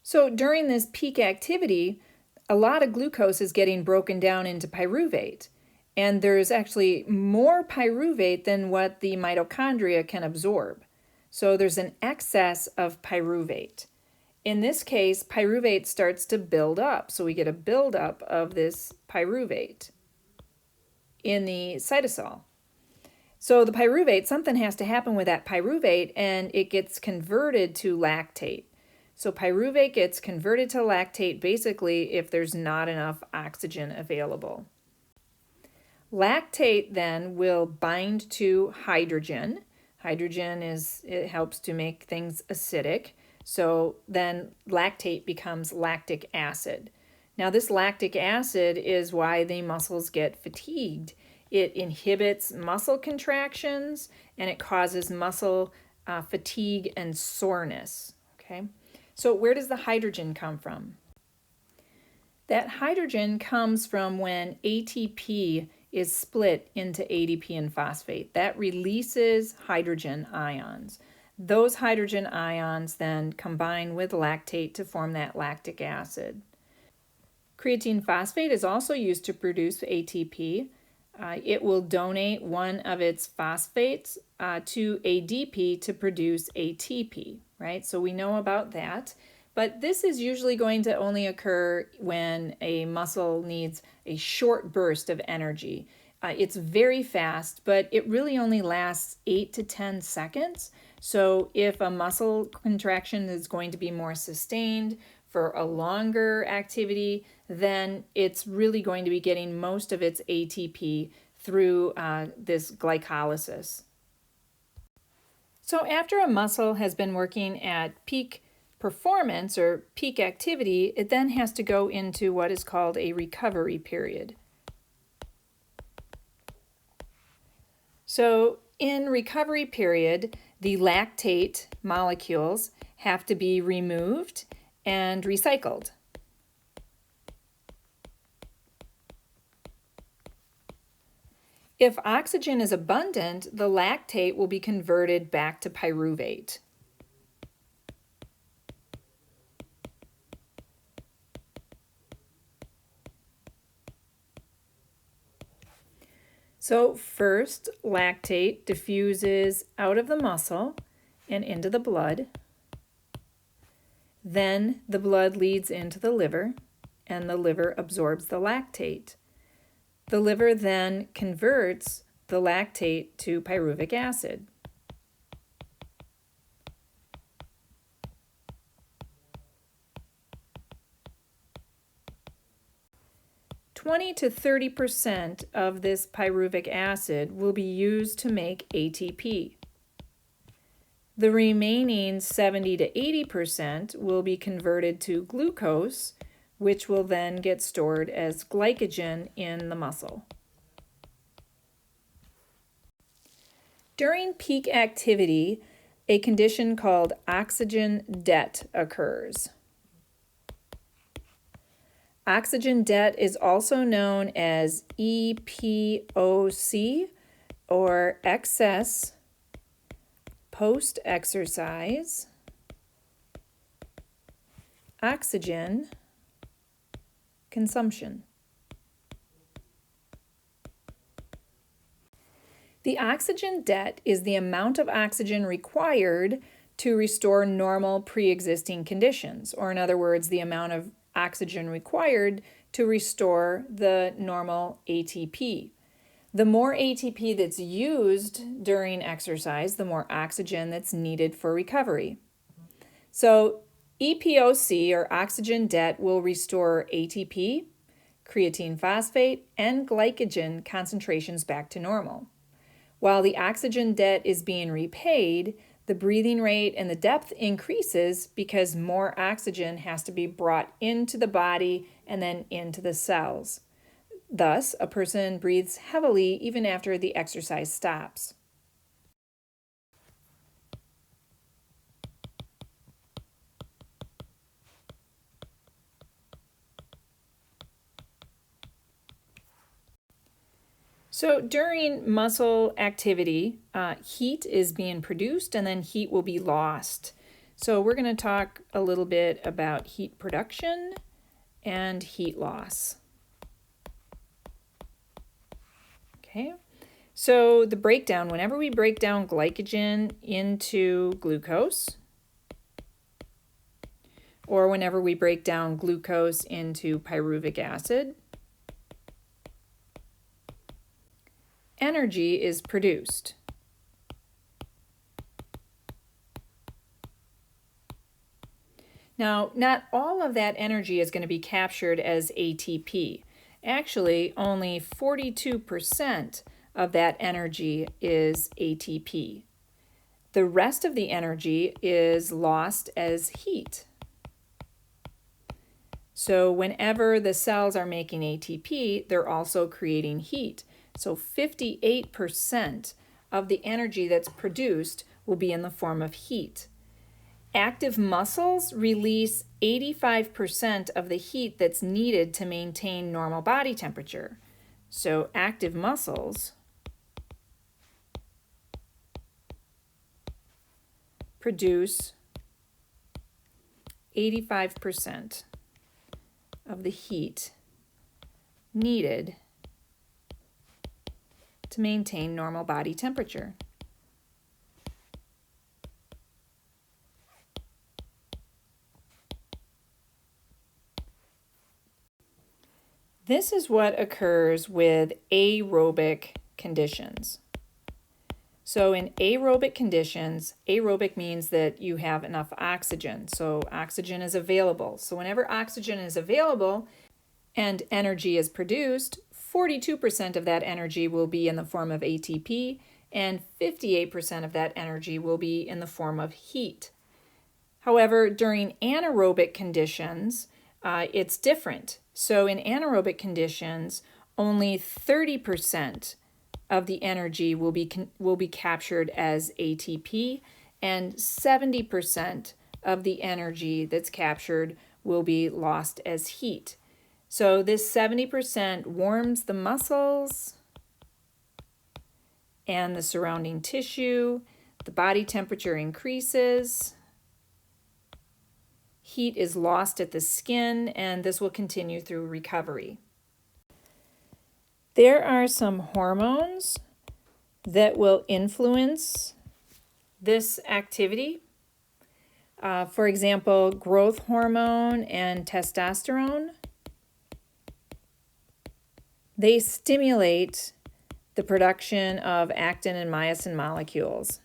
So during this peak activity, a lot of glucose is getting broken down into pyruvate. And there's actually more pyruvate than what the mitochondria can absorb. So there's an excess of pyruvate. In this case, pyruvate starts to build up. So we get a buildup of this pyruvate in the cytosol. So the pyruvate, something has to happen with that pyruvate, and it gets converted to lactate. So pyruvate gets converted to lactate basically if there's not enough oxygen available. Lactate then will bind to hydrogen. Hydrogen it helps to make things acidic. So then lactate becomes lactic acid. Now this lactic acid is why the muscles get fatigued. It inhibits muscle contractions and it causes muscle fatigue and soreness. Okay, so where does the hydrogen come from? That hydrogen comes from when ATP is split into ADP and phosphate. That releases hydrogen ions. Those hydrogen ions then combine with lactate to form that lactic acid. Creatine phosphate is also used to produce ATP. It will donate one of its phosphates to ADP to produce ATP, right? So we know about that. But this is usually going to only occur when a muscle needs a short burst of energy. It's very fast, but it really only lasts 8 to 10 seconds. So if a muscle contraction is going to be more sustained for a longer activity, then it's really going to be getting most of its ATP through this glycolysis. So after a muscle has been working at peak performance or peak activity, it then has to go into what is called a recovery period. So in recovery period, the lactate molecules have to be removed and recycled. If oxygen is abundant, the lactate will be converted back to pyruvate. So first, lactate diffuses out of the muscle and into the blood. Then the blood leads into the liver, and the liver absorbs the lactate. The liver then converts the lactate to pyruvic acid. Twenty to 30% of this pyruvic acid will be used to make ATP. The remaining 70 to 80% will be converted to glucose, which will then get stored as glycogen in the muscle. During peak activity, a condition called oxygen debt occurs. Oxygen debt is also known as EPOC, or excess post-exercise oxygen consumption. The oxygen debt is the amount of oxygen required to restore normal pre-existing conditions, or in other words, the amount of oxygen required to restore the normal ATP. The more ATP that's used during exercise, the more oxygen that's needed for recovery. So EPOC, or oxygen debt, will restore ATP, creatine phosphate, and glycogen concentrations back to normal. While the oxygen debt is being repaid, the breathing rate and the depth increases because more oxygen has to be brought into the body and then into the cells. Thus, a person breathes heavily even after the exercise stops. So during muscle activity, heat is being produced and then heat will be lost. So we're going to talk a little bit about heat production and heat loss. Okay, so the breakdown, whenever we break down glycogen into glucose, or whenever we break down glucose into pyruvic acid, energy is produced. Now, not all of that energy is going to be captured as ATP. Actually, only 42% of that energy is ATP. The rest of the energy is lost as heat. So whenever the cells are making ATP, they're also creating heat. So 58% of the energy that's produced will be in the form of heat. Active muscles release 85% of the heat that's needed to maintain normal body temperature. So active muscles produce 85% of the heat needed to maintain normal body temperature. This is what occurs with aerobic conditions. So in aerobic conditions, aerobic means that you have enough oxygen. So oxygen is available. So whenever oxygen is available and energy is produced, 42% of that energy will be in the form of ATP and 58% of that energy will be in the form of heat. However, during anaerobic conditions, it's different. So in anaerobic conditions, only 30% of the energy will be captured as ATP, and 70% of the energy that's captured will be lost as heat. So this 70% warms the muscles and the surrounding tissue. The body temperature increases. Heat is lost at the skin, and this will continue through recovery. There are some hormones that will influence this activity. For example, growth hormone and testosterone. They stimulate the production of actin and myosin molecules.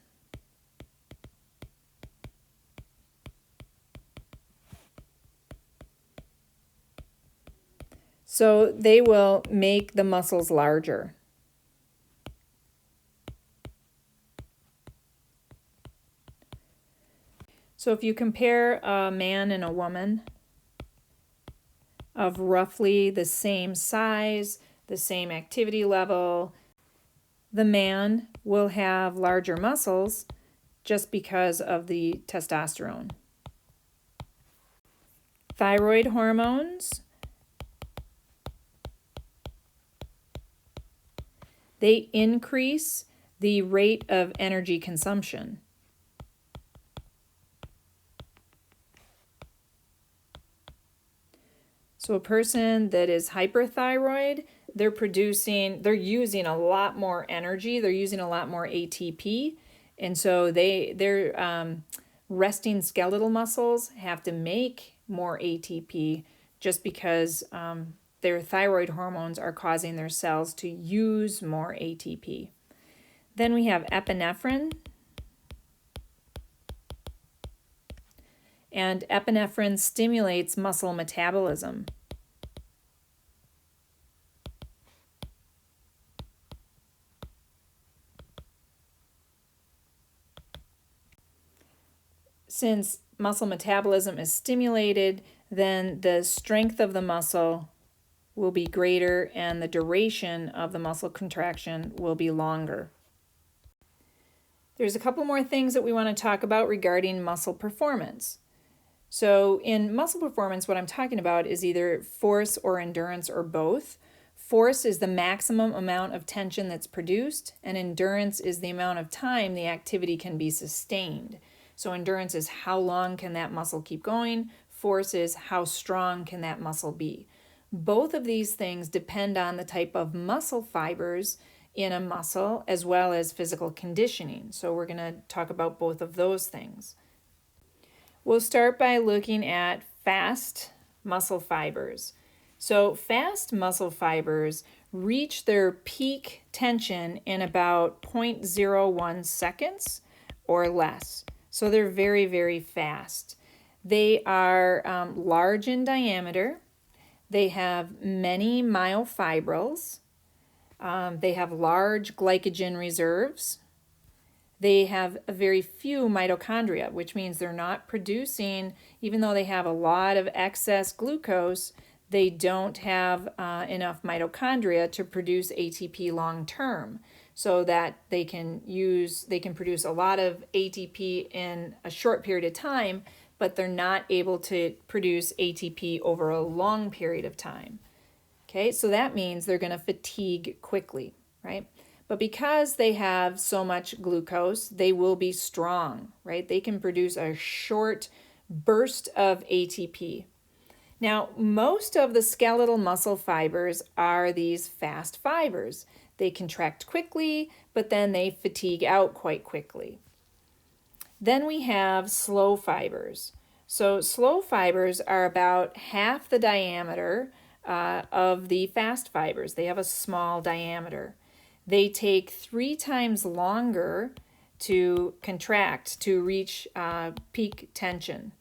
So they will make the muscles larger. So if you compare a man and a woman of roughly the same size, the same activity level, the man will have larger muscles just because of the testosterone. Thyroid hormones, they increase the rate of energy consumption. So a person that is hyperthyroid, they're using a lot more energy, they're using a lot more ATP, and so their resting skeletal muscles have to make more ATP just because their thyroid hormones are causing their cells to use more ATP. Then we have epinephrine. and epinephrine stimulates muscle metabolism. Since muscle metabolism is stimulated, then the strength of the muscle will be greater and the duration of the muscle contraction will be longer. There's a couple more things that we want to talk about regarding muscle performance. So in muscle performance, what I'm talking about is either force or endurance or both. Force is the maximum amount of tension that's produced, and endurance is the amount of time the activity can be sustained. So endurance is how long can that muscle keep going. Force is how strong can that muscle be. Both of these things depend on the type of muscle fibers in a muscle as well as physical conditioning. So we're going to talk about both of those things. We'll start by looking at fast muscle fibers. So fast muscle fibers reach their peak tension in about 0.01 seconds or less. So they're very, very fast. They are large in diameter. They have many myofibrils. They have large glycogen reserves. They have very few mitochondria, which means they're not producing, even though they have a lot of excess glucose, they don't have enough mitochondria to produce ATP long term, so that they can produce a lot of ATP in a short period of time, but they're not able to produce ATP over a long period of time. Okay, so that means they're going to fatigue quickly, right? But because they have so much glucose, they will be strong, right? They can produce a short burst of ATP. Now, most of the skeletal muscle fibers are these fast fibers. They contract quickly, but then they fatigue out quite quickly. Then we have slow fibers. So slow fibers are about half the diameter of the fast fibers. They have a small diameter. They take 3 times longer to contract to reach peak tension.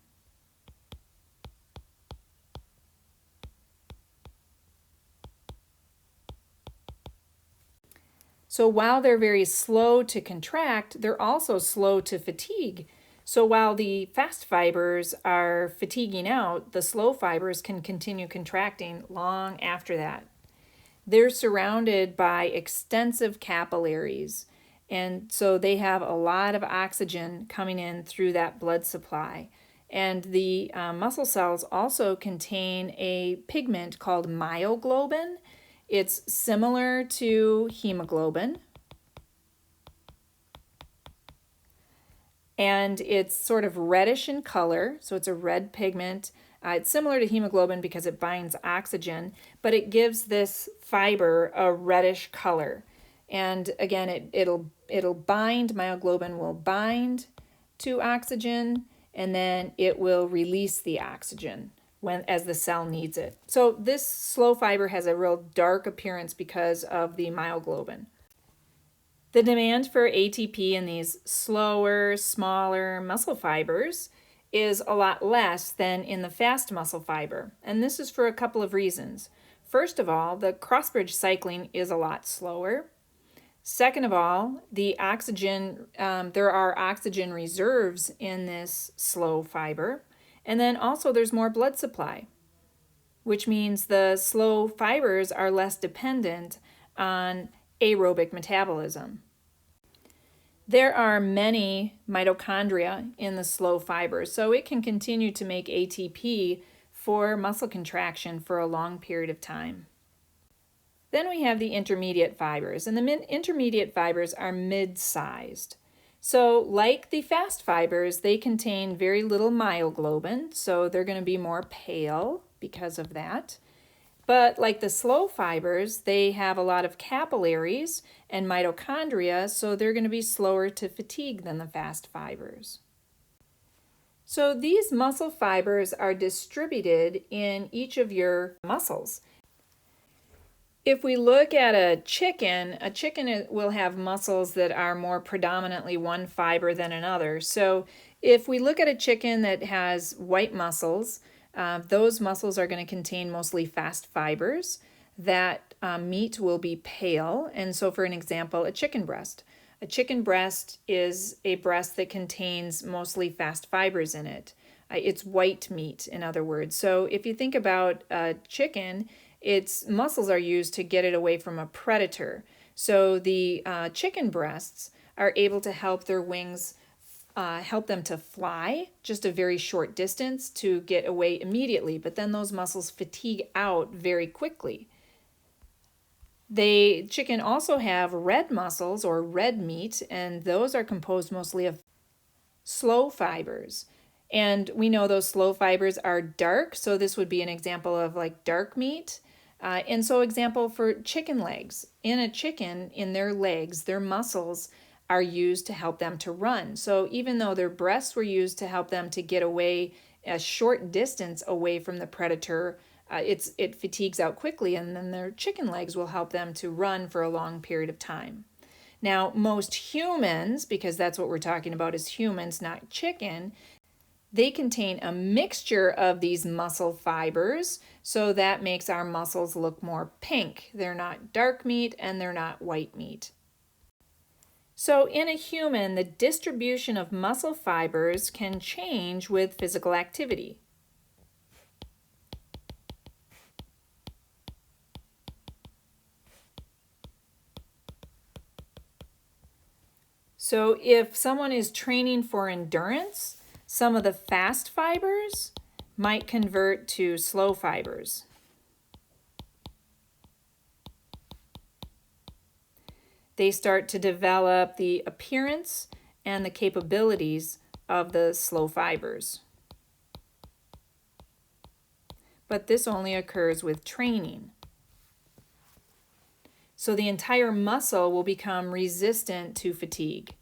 So while they're very slow to contract, they're also slow to fatigue. So while the fast fibers are fatiguing out, the slow fibers can continue contracting long after that. They're surrounded by extensive capillaries, and so they have a lot of oxygen coming in through that blood supply. And the muscle cells also contain a pigment called myoglobin. It's similar to hemoglobin, and it's sort of reddish in color, so it's a red pigment. It's similar to hemoglobin because it binds oxygen, but it gives this fiber a reddish color. And again, it'll bind, myoglobin will bind to oxygen, and then it will release the oxygen as the cell needs it. So this slow fiber has a real dark appearance because of the myoglobin. The demand for ATP in these slower, smaller muscle fibers is a lot less than in the fast muscle fiber, and this is for a couple of reasons. First of all, the cross-bridge cycling is a lot slower. Second of all, the oxygen, there are oxygen reserves in this slow fiber. And then also there's more blood supply, which means the slow fibers are less dependent on aerobic metabolism. There are many mitochondria in the slow fibers, so it can continue to make ATP for muscle contraction for a long period of time. Then we have the intermediate fibers, and the intermediate fibers are mid-sized. So like the fast fibers, they contain very little myoglobin, so they're going to be more pale because of that. But like the slow fibers, they have a lot of capillaries and mitochondria, so they're going to be slower to fatigue than the fast fibers. So these muscle fibers are distributed in each of your muscles. If we look at a chicken will have muscles that are more predominantly one fiber than another. So if we look at a chicken that has white muscles, those muscles are going to contain mostly fast fibers. That meat will be pale. And so for an example, a chicken breast. A chicken breast is a breast that contains mostly fast fibers in it. It's white meat, in other words. So if you think about a chicken, its muscles are used to get it away from a predator. So the chicken breasts are able to help their wings help them to fly just a very short distance to get away immediately, but then those muscles fatigue out very quickly. Chicken also have red muscles or red meat, and those are composed mostly of slow fibers. And we know those slow fibers are dark, so this would be an example of like dark meat. And so example for chicken legs. In a chicken, in their legs, their muscles are used to help them to run. So even though their breasts were used to help them to get away a short distance away from the predator, it fatigues out quickly, and then their chicken legs will help them to run for a long period of time. Now, most humans, because that's what we're talking about is humans, not chicken, they contain a mixture of these muscle fibers, so that makes our muscles look more pink. They're not dark meat and they're not white meat. So in a human, the distribution of muscle fibers can change with physical activity. So if someone is training for endurance, some of the fast fibers might convert to slow fibers. They start to develop the appearance and the capabilities of the slow fibers. But this only occurs with training. So the entire muscle will become resistant to fatigue.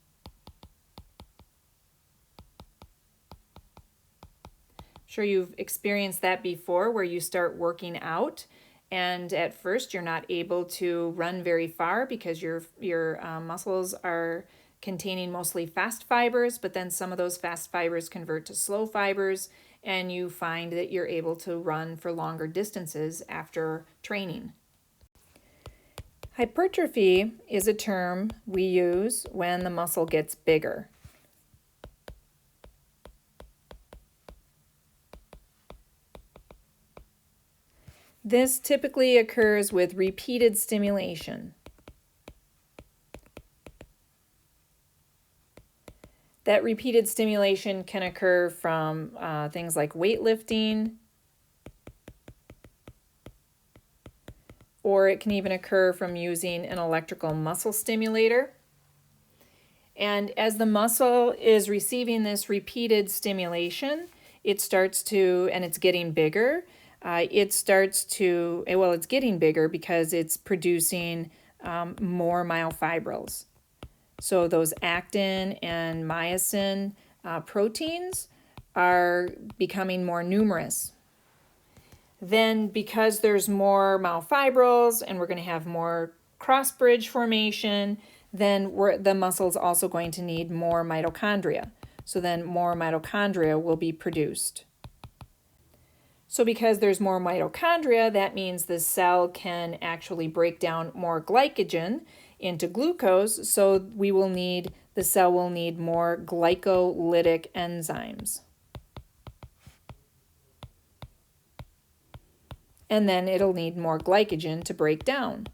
I'm sure you've experienced that before, where you start working out and at first you're not able to run very far because your muscles are containing mostly fast fibers, but then some of those fast fibers convert to slow fibers and you find that you're able to run for longer distances after training. Hypertrophy is a term we use when the muscle gets bigger. This typically occurs with repeated stimulation. That repeated stimulation can occur from things like weightlifting, or it can even occur from using an electrical muscle stimulator. And as the muscle is receiving this repeated stimulation, it starts to, and it's getting bigger, it's getting bigger because it's producing more myofibrils. So those actin and myosin proteins are becoming more numerous. Then because there's more myofibrils and we're going to have more cross-bridge formation, then the muscle's also going to need more mitochondria. So then more mitochondria will be produced. So because there's more mitochondria, that means the cell can actually break down more glycogen into glucose, so the cell will need more glycolytic enzymes. And then it'll need more glycogen to break down.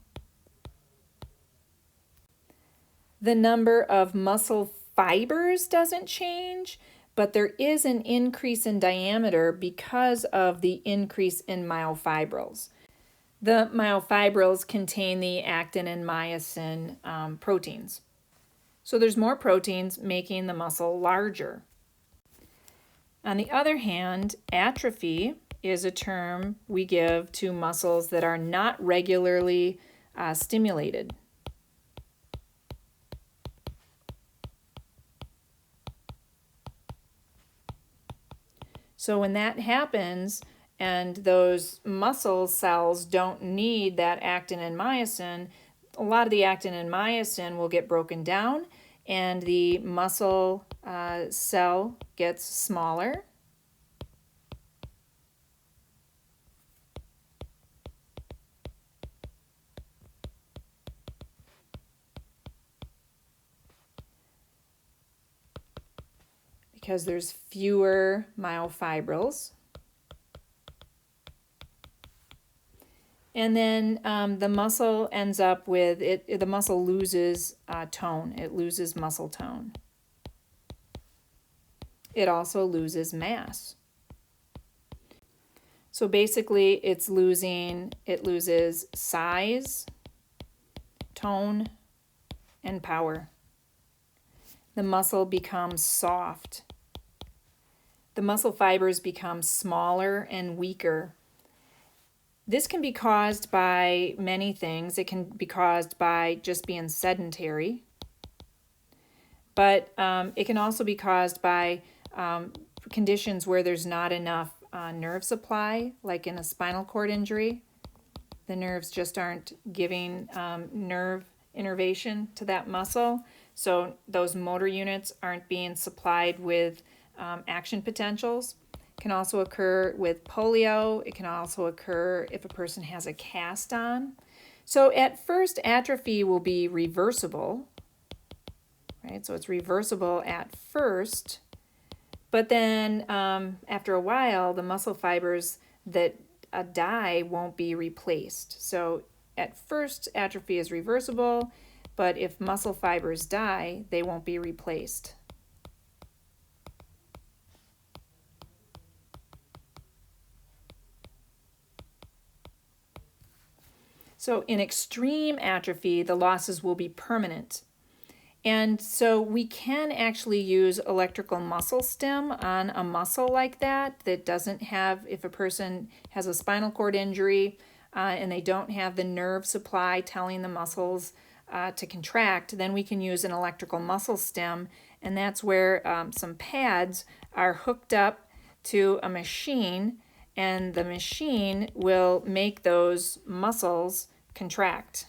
The number of muscle fibers doesn't change, but there is an increase in diameter because of the increase in myofibrils. The myofibrils contain the actin and myosin proteins. So there's more proteins making the muscle larger. On the other hand, atrophy is a term we give to muscles that are not regularly stimulated. So when that happens, and those muscle cells don't need that actin and myosin. A lot of the actin and myosin will get broken down, and the muscle cell gets smaller. Because there's fewer myofibrils. And then the muscle ends up with, the muscle loses tone. It loses muscle tone. It also loses mass. So basically it loses size, tone, and power. The muscle becomes soft. The muscle fibers become smaller and weaker. This can be caused by many things. It can be caused by just being sedentary, but it can also be caused by conditions where there's not enough nerve supply, like in a spinal cord injury. The nerves just aren't giving nerve innervation to that muscle, so those motor units aren't being supplied with action potentials. It can also occur with polio. It can also occur if a person has a cast on. So at first, atrophy will be reversible, right? So it's reversible at first, but then after a while, the muscle fibers that die won't be replaced. So at first, atrophy is reversible, but if muscle fibers die, they won't be replaced. So in extreme atrophy, the losses will be permanent. And so we can actually use electrical muscle stim on a muscle like that doesn't have, if a person has a spinal cord injury and they don't have the nerve supply telling the muscles to contract, then we can use an electrical muscle stim, and that's where some pads are hooked up to a machine, and the machine will make those muscles contract.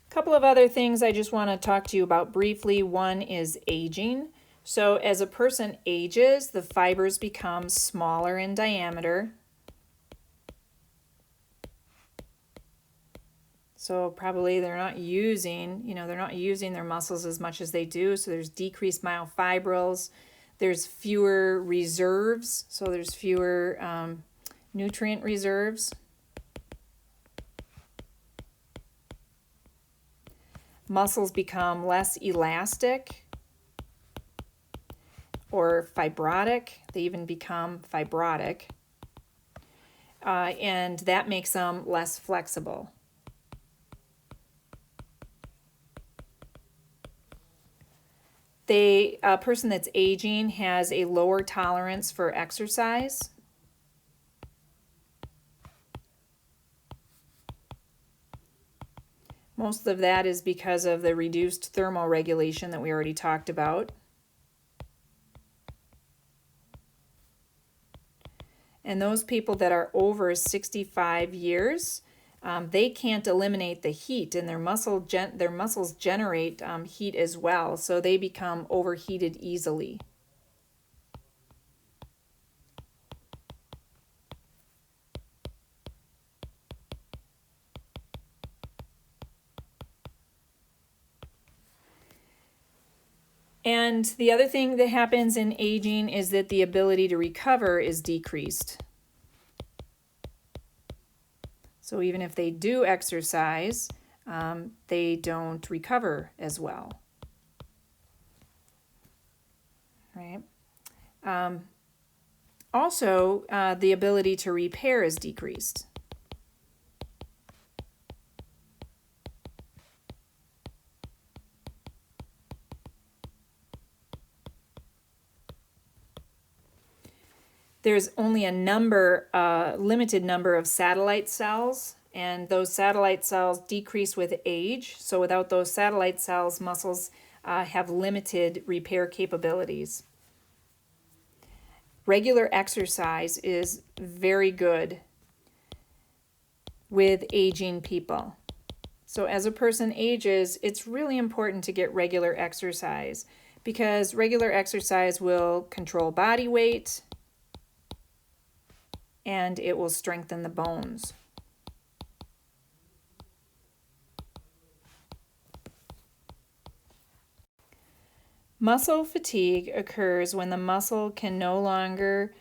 A couple of other things I just want to talk to you about briefly. One is aging. So as a person ages, the fibers become smaller in diameter. So probably they're not using their muscles as much as they do. So there's decreased myofibrils. There's fewer reserves. So there's fewer nutrient reserves. Muscles become less elastic or fibrotic. They even become fibrotic. And that makes them less flexible. A person that's aging has a lower tolerance for exercise. Most of that is because of the reduced thermoregulation that we already talked about. And those people that are over 65 years, they can't eliminate the heat, and their muscles generate heat as well, so they become overheated easily. And the other thing that happens in aging is that the ability to recover is decreased. So even if they do exercise, they don't recover as well. Right? Also, the ability to repair is decreased. There's only a limited number of satellite cells, and those satellite cells decrease with age. So without those satellite cells, muscles have limited repair capabilities. regular exercise is very good with aging people. So as a person ages, it's really important to get regular exercise because regular exercise will control body weight and it will strengthen the bones. Muscle fatigue occurs when the muscle can no longer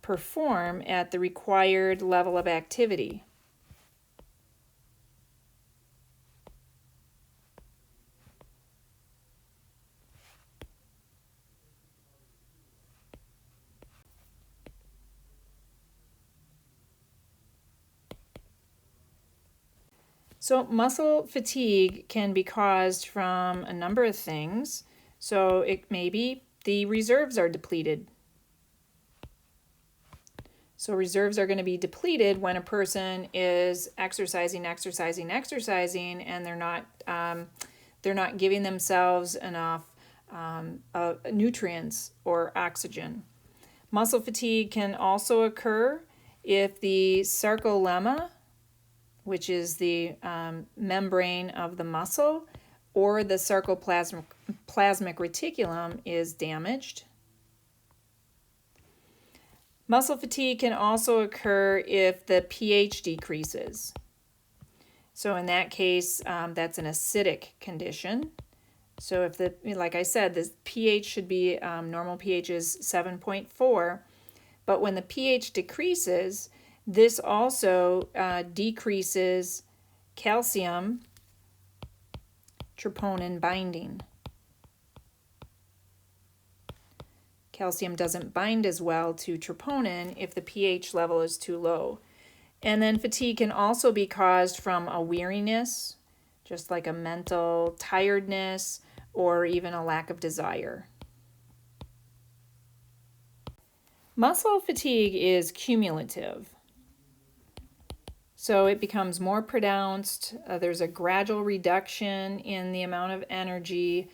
perform at the required level of activity. So muscle fatigue can be caused from a number of things. So it may be the reserves are depleted. So reserves are going to be depleted when a person is exercising, and they're not giving themselves enough nutrients or oxygen. Muscle fatigue can also occur if the sarcolemma, which is the membrane of the muscle, or the sarcoplasmic reticulum is damaged. Muscle fatigue can also occur if the pH decreases. So in that case, that's an acidic condition. So if like I said, the pH should be, normal pH is 7.4, but when the pH decreases, this also decreases calcium troponin binding. Calcium doesn't bind as well to troponin if the pH level is too low. And then fatigue can also be caused from a weariness, just like a mental tiredness, or even a lack of desire. Muscle fatigue is cumulative. So it becomes more pronounced. There's a gradual reduction in the amount of energy.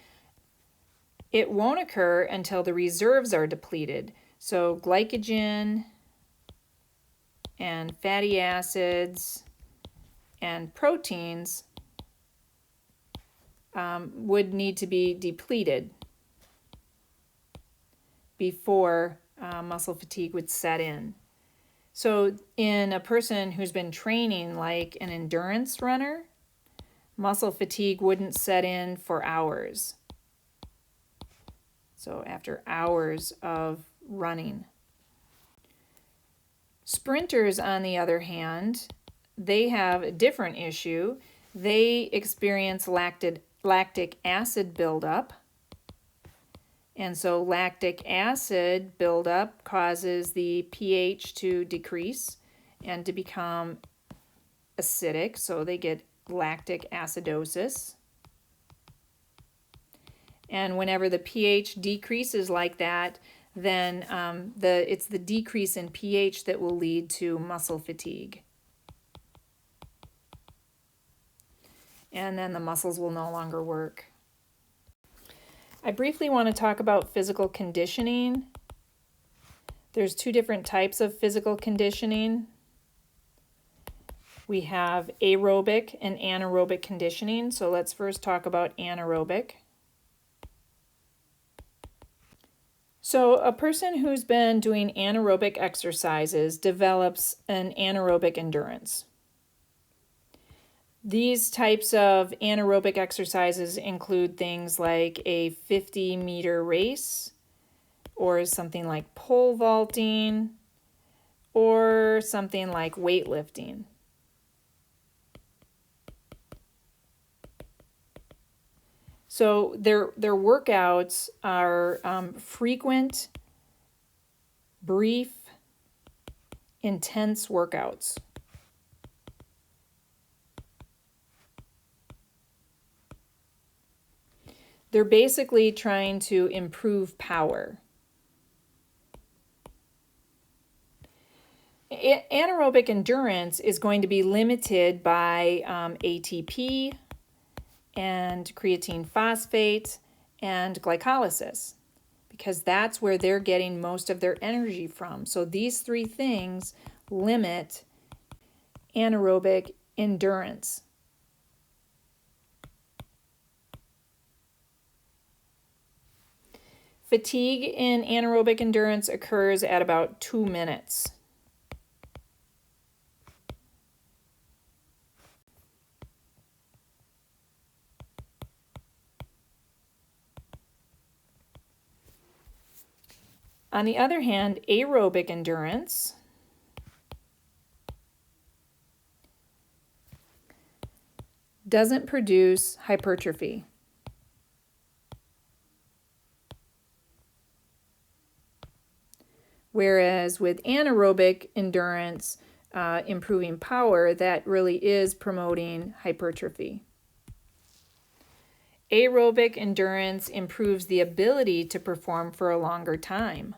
It won't occur until the reserves are depleted. So glycogen and fatty acids and proteins would need to be depleted before muscle fatigue would set in. So in a person who's been training like an endurance runner, muscle fatigue wouldn't set in for hours. So after hours of running. Sprinters, on the other hand, they have a different issue. They experience lactic acid buildup. And so lactic acid buildup causes the pH to decrease and to become acidic, so they get lactic acidosis. And whenever the pH decreases like that, then it's the decrease in pH that will lead to muscle fatigue. And then the muscles will no longer work. I briefly want to talk about physical conditioning. There's two different types of physical conditioning. We have aerobic and anaerobic conditioning. So let's first talk about anaerobic. So a person who's been doing anaerobic exercises develops an anaerobic endurance. These types of anaerobic exercises include things like a 50-meter race, or something like pole vaulting, or something like weightlifting. So their workouts are frequent, brief, intense workouts. They're basically trying to improve power. Anaerobic endurance is going to be limited by ATP and creatine phosphate and glycolysis, because that's where they're getting most of their energy from. So these three things limit anaerobic endurance. Fatigue in anaerobic endurance occurs at about 2 minutes. On the other hand, aerobic endurance doesn't produce hypertrophy. Whereas with anaerobic endurance, improving power, that really is promoting hypertrophy. Aerobic endurance improves the ability to perform for a longer time.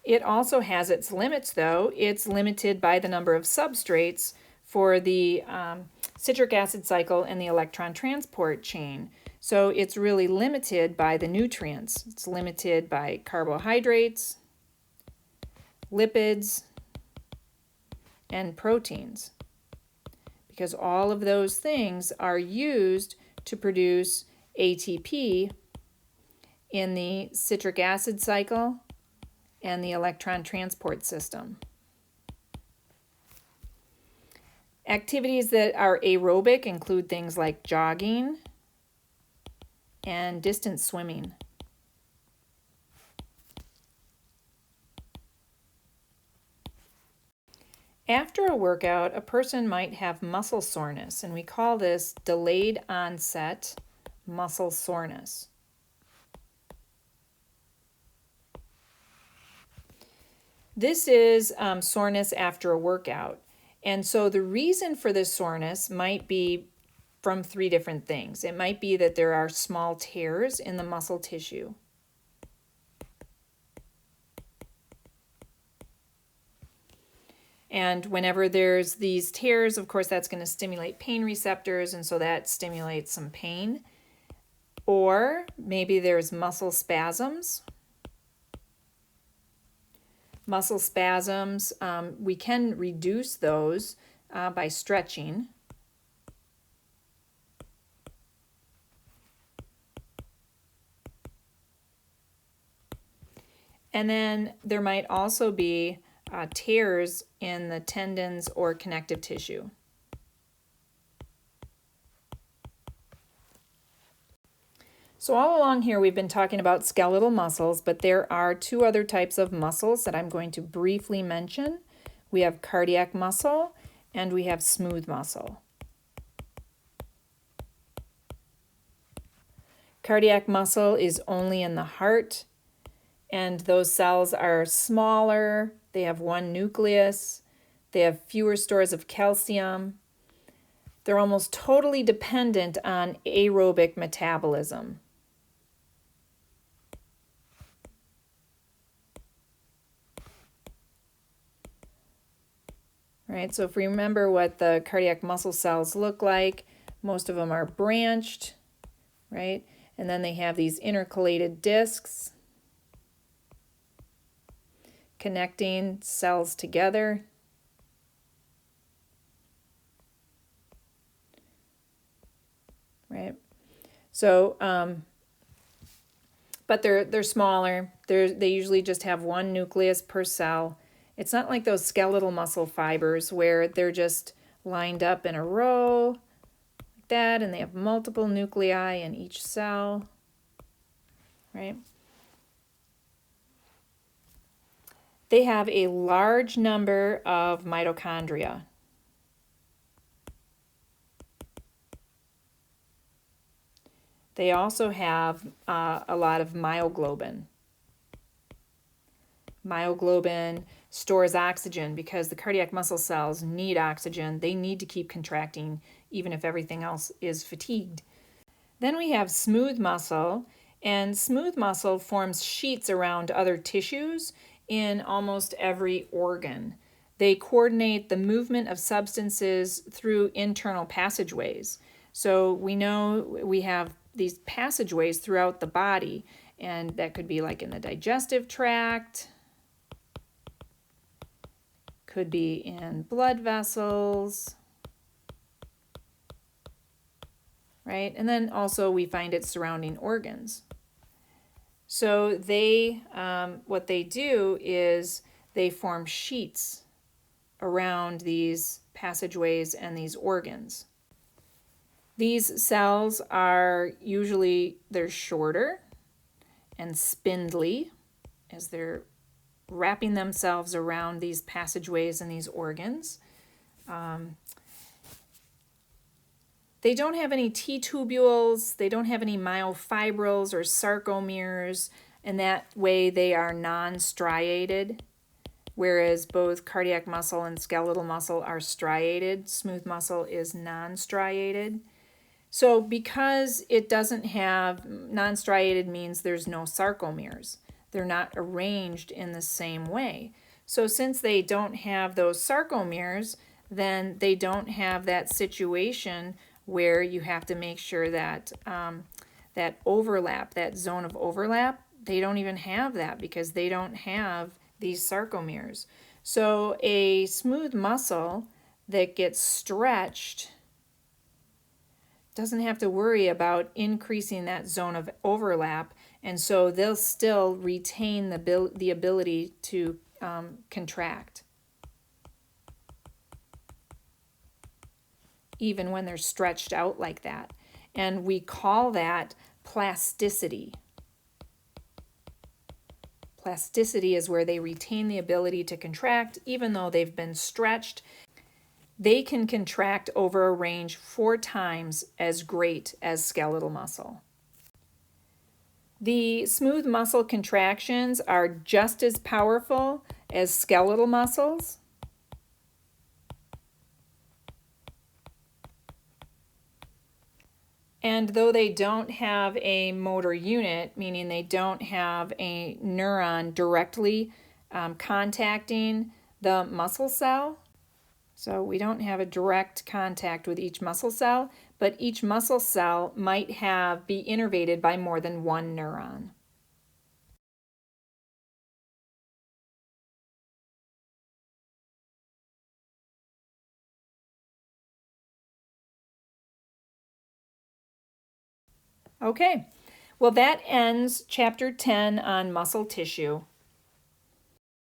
It also has its limits, though. It's limited by the number of substrates for the citric acid cycle and the electron transport chain. So it's really limited by the nutrients. It's limited by carbohydrates, lipids, and proteins, because all of those things are used to produce ATP in the citric acid cycle and the electron transport system. Activities that are aerobic include things like jogging and distance swimming. After a workout, a person might have muscle soreness, and we call this delayed onset muscle soreness. This is soreness after a workout. And so the reason for this soreness might be from three different things. It might be that there are small tears in the muscle tissue. And whenever there's these tears, of course, that's going to stimulate pain receptors, and so that stimulates some pain. Or maybe there's muscle spasms. Muscle spasms, we can reduce those by stretching. And then there might also be tears in the tendons or connective tissue. So all along here we've been talking about skeletal muscles, but there are two other types of muscles that I'm going to briefly mention. We have cardiac muscle and we have smooth muscle. Cardiac muscle is only in the heart, and those cells are smaller, they have one nucleus, they have fewer stores of calcium. They're almost totally dependent on aerobic metabolism. Right, so if we remember what the cardiac muscle cells look like, most of them are branched, right? And then they have these intercalated discs connecting cells together. Right? So, but they're smaller. They usually just have one nucleus per cell. It's not like those skeletal muscle fibers where they're just lined up in a row like that, and they have multiple nuclei in each cell, right? They have a large number of mitochondria. They also have a lot of myoglobin. Myoglobin stores oxygen because the cardiac muscle cells need oxygen. They need to keep contracting even if everything else is fatigued. Then we have smooth muscle, and smooth muscle forms sheets around other tissues, in almost every organ. They coordinate the movement of substances through internal passageways. So we know we have these passageways throughout the body, and that could be like in the digestive tract, could be in blood vessels, right? And then also we find it surrounding organs. So they, what they do is they form sheets around these passageways and these organs. These cells are usually, they're shorter and spindly as they're wrapping themselves around these passageways and these organs. They don't have any T-tubules, they don't have any myofibrils or sarcomeres, and that way they are non-striated, whereas both cardiac muscle and skeletal muscle are striated. Smooth muscle is non-striated. So because it doesn't have, non-striated means there's no sarcomeres. They're not arranged in the same way. So since they don't have those sarcomeres, then they don't have that situation where you have to make sure that that overlap, that zone of overlap, they don't even have that because they don't have these sarcomeres. So a smooth muscle that gets stretched doesn't have to worry about increasing that zone of overlap, and so they'll still retain the ability to contract, even when they're stretched out like that. And we call that plasticity. Plasticity is where they retain the ability to contract even though they've been stretched. They can contract over a range 4 times as great as skeletal muscle. The smooth muscle contractions are just as powerful as skeletal muscles. And though they don't have a motor unit, meaning they don't have a neuron directly contacting the muscle cell, so we don't have a direct contact with each muscle cell, but each muscle cell might be innervated by more than one neuron. Okay, well that ends chapter 10 on muscle tissue.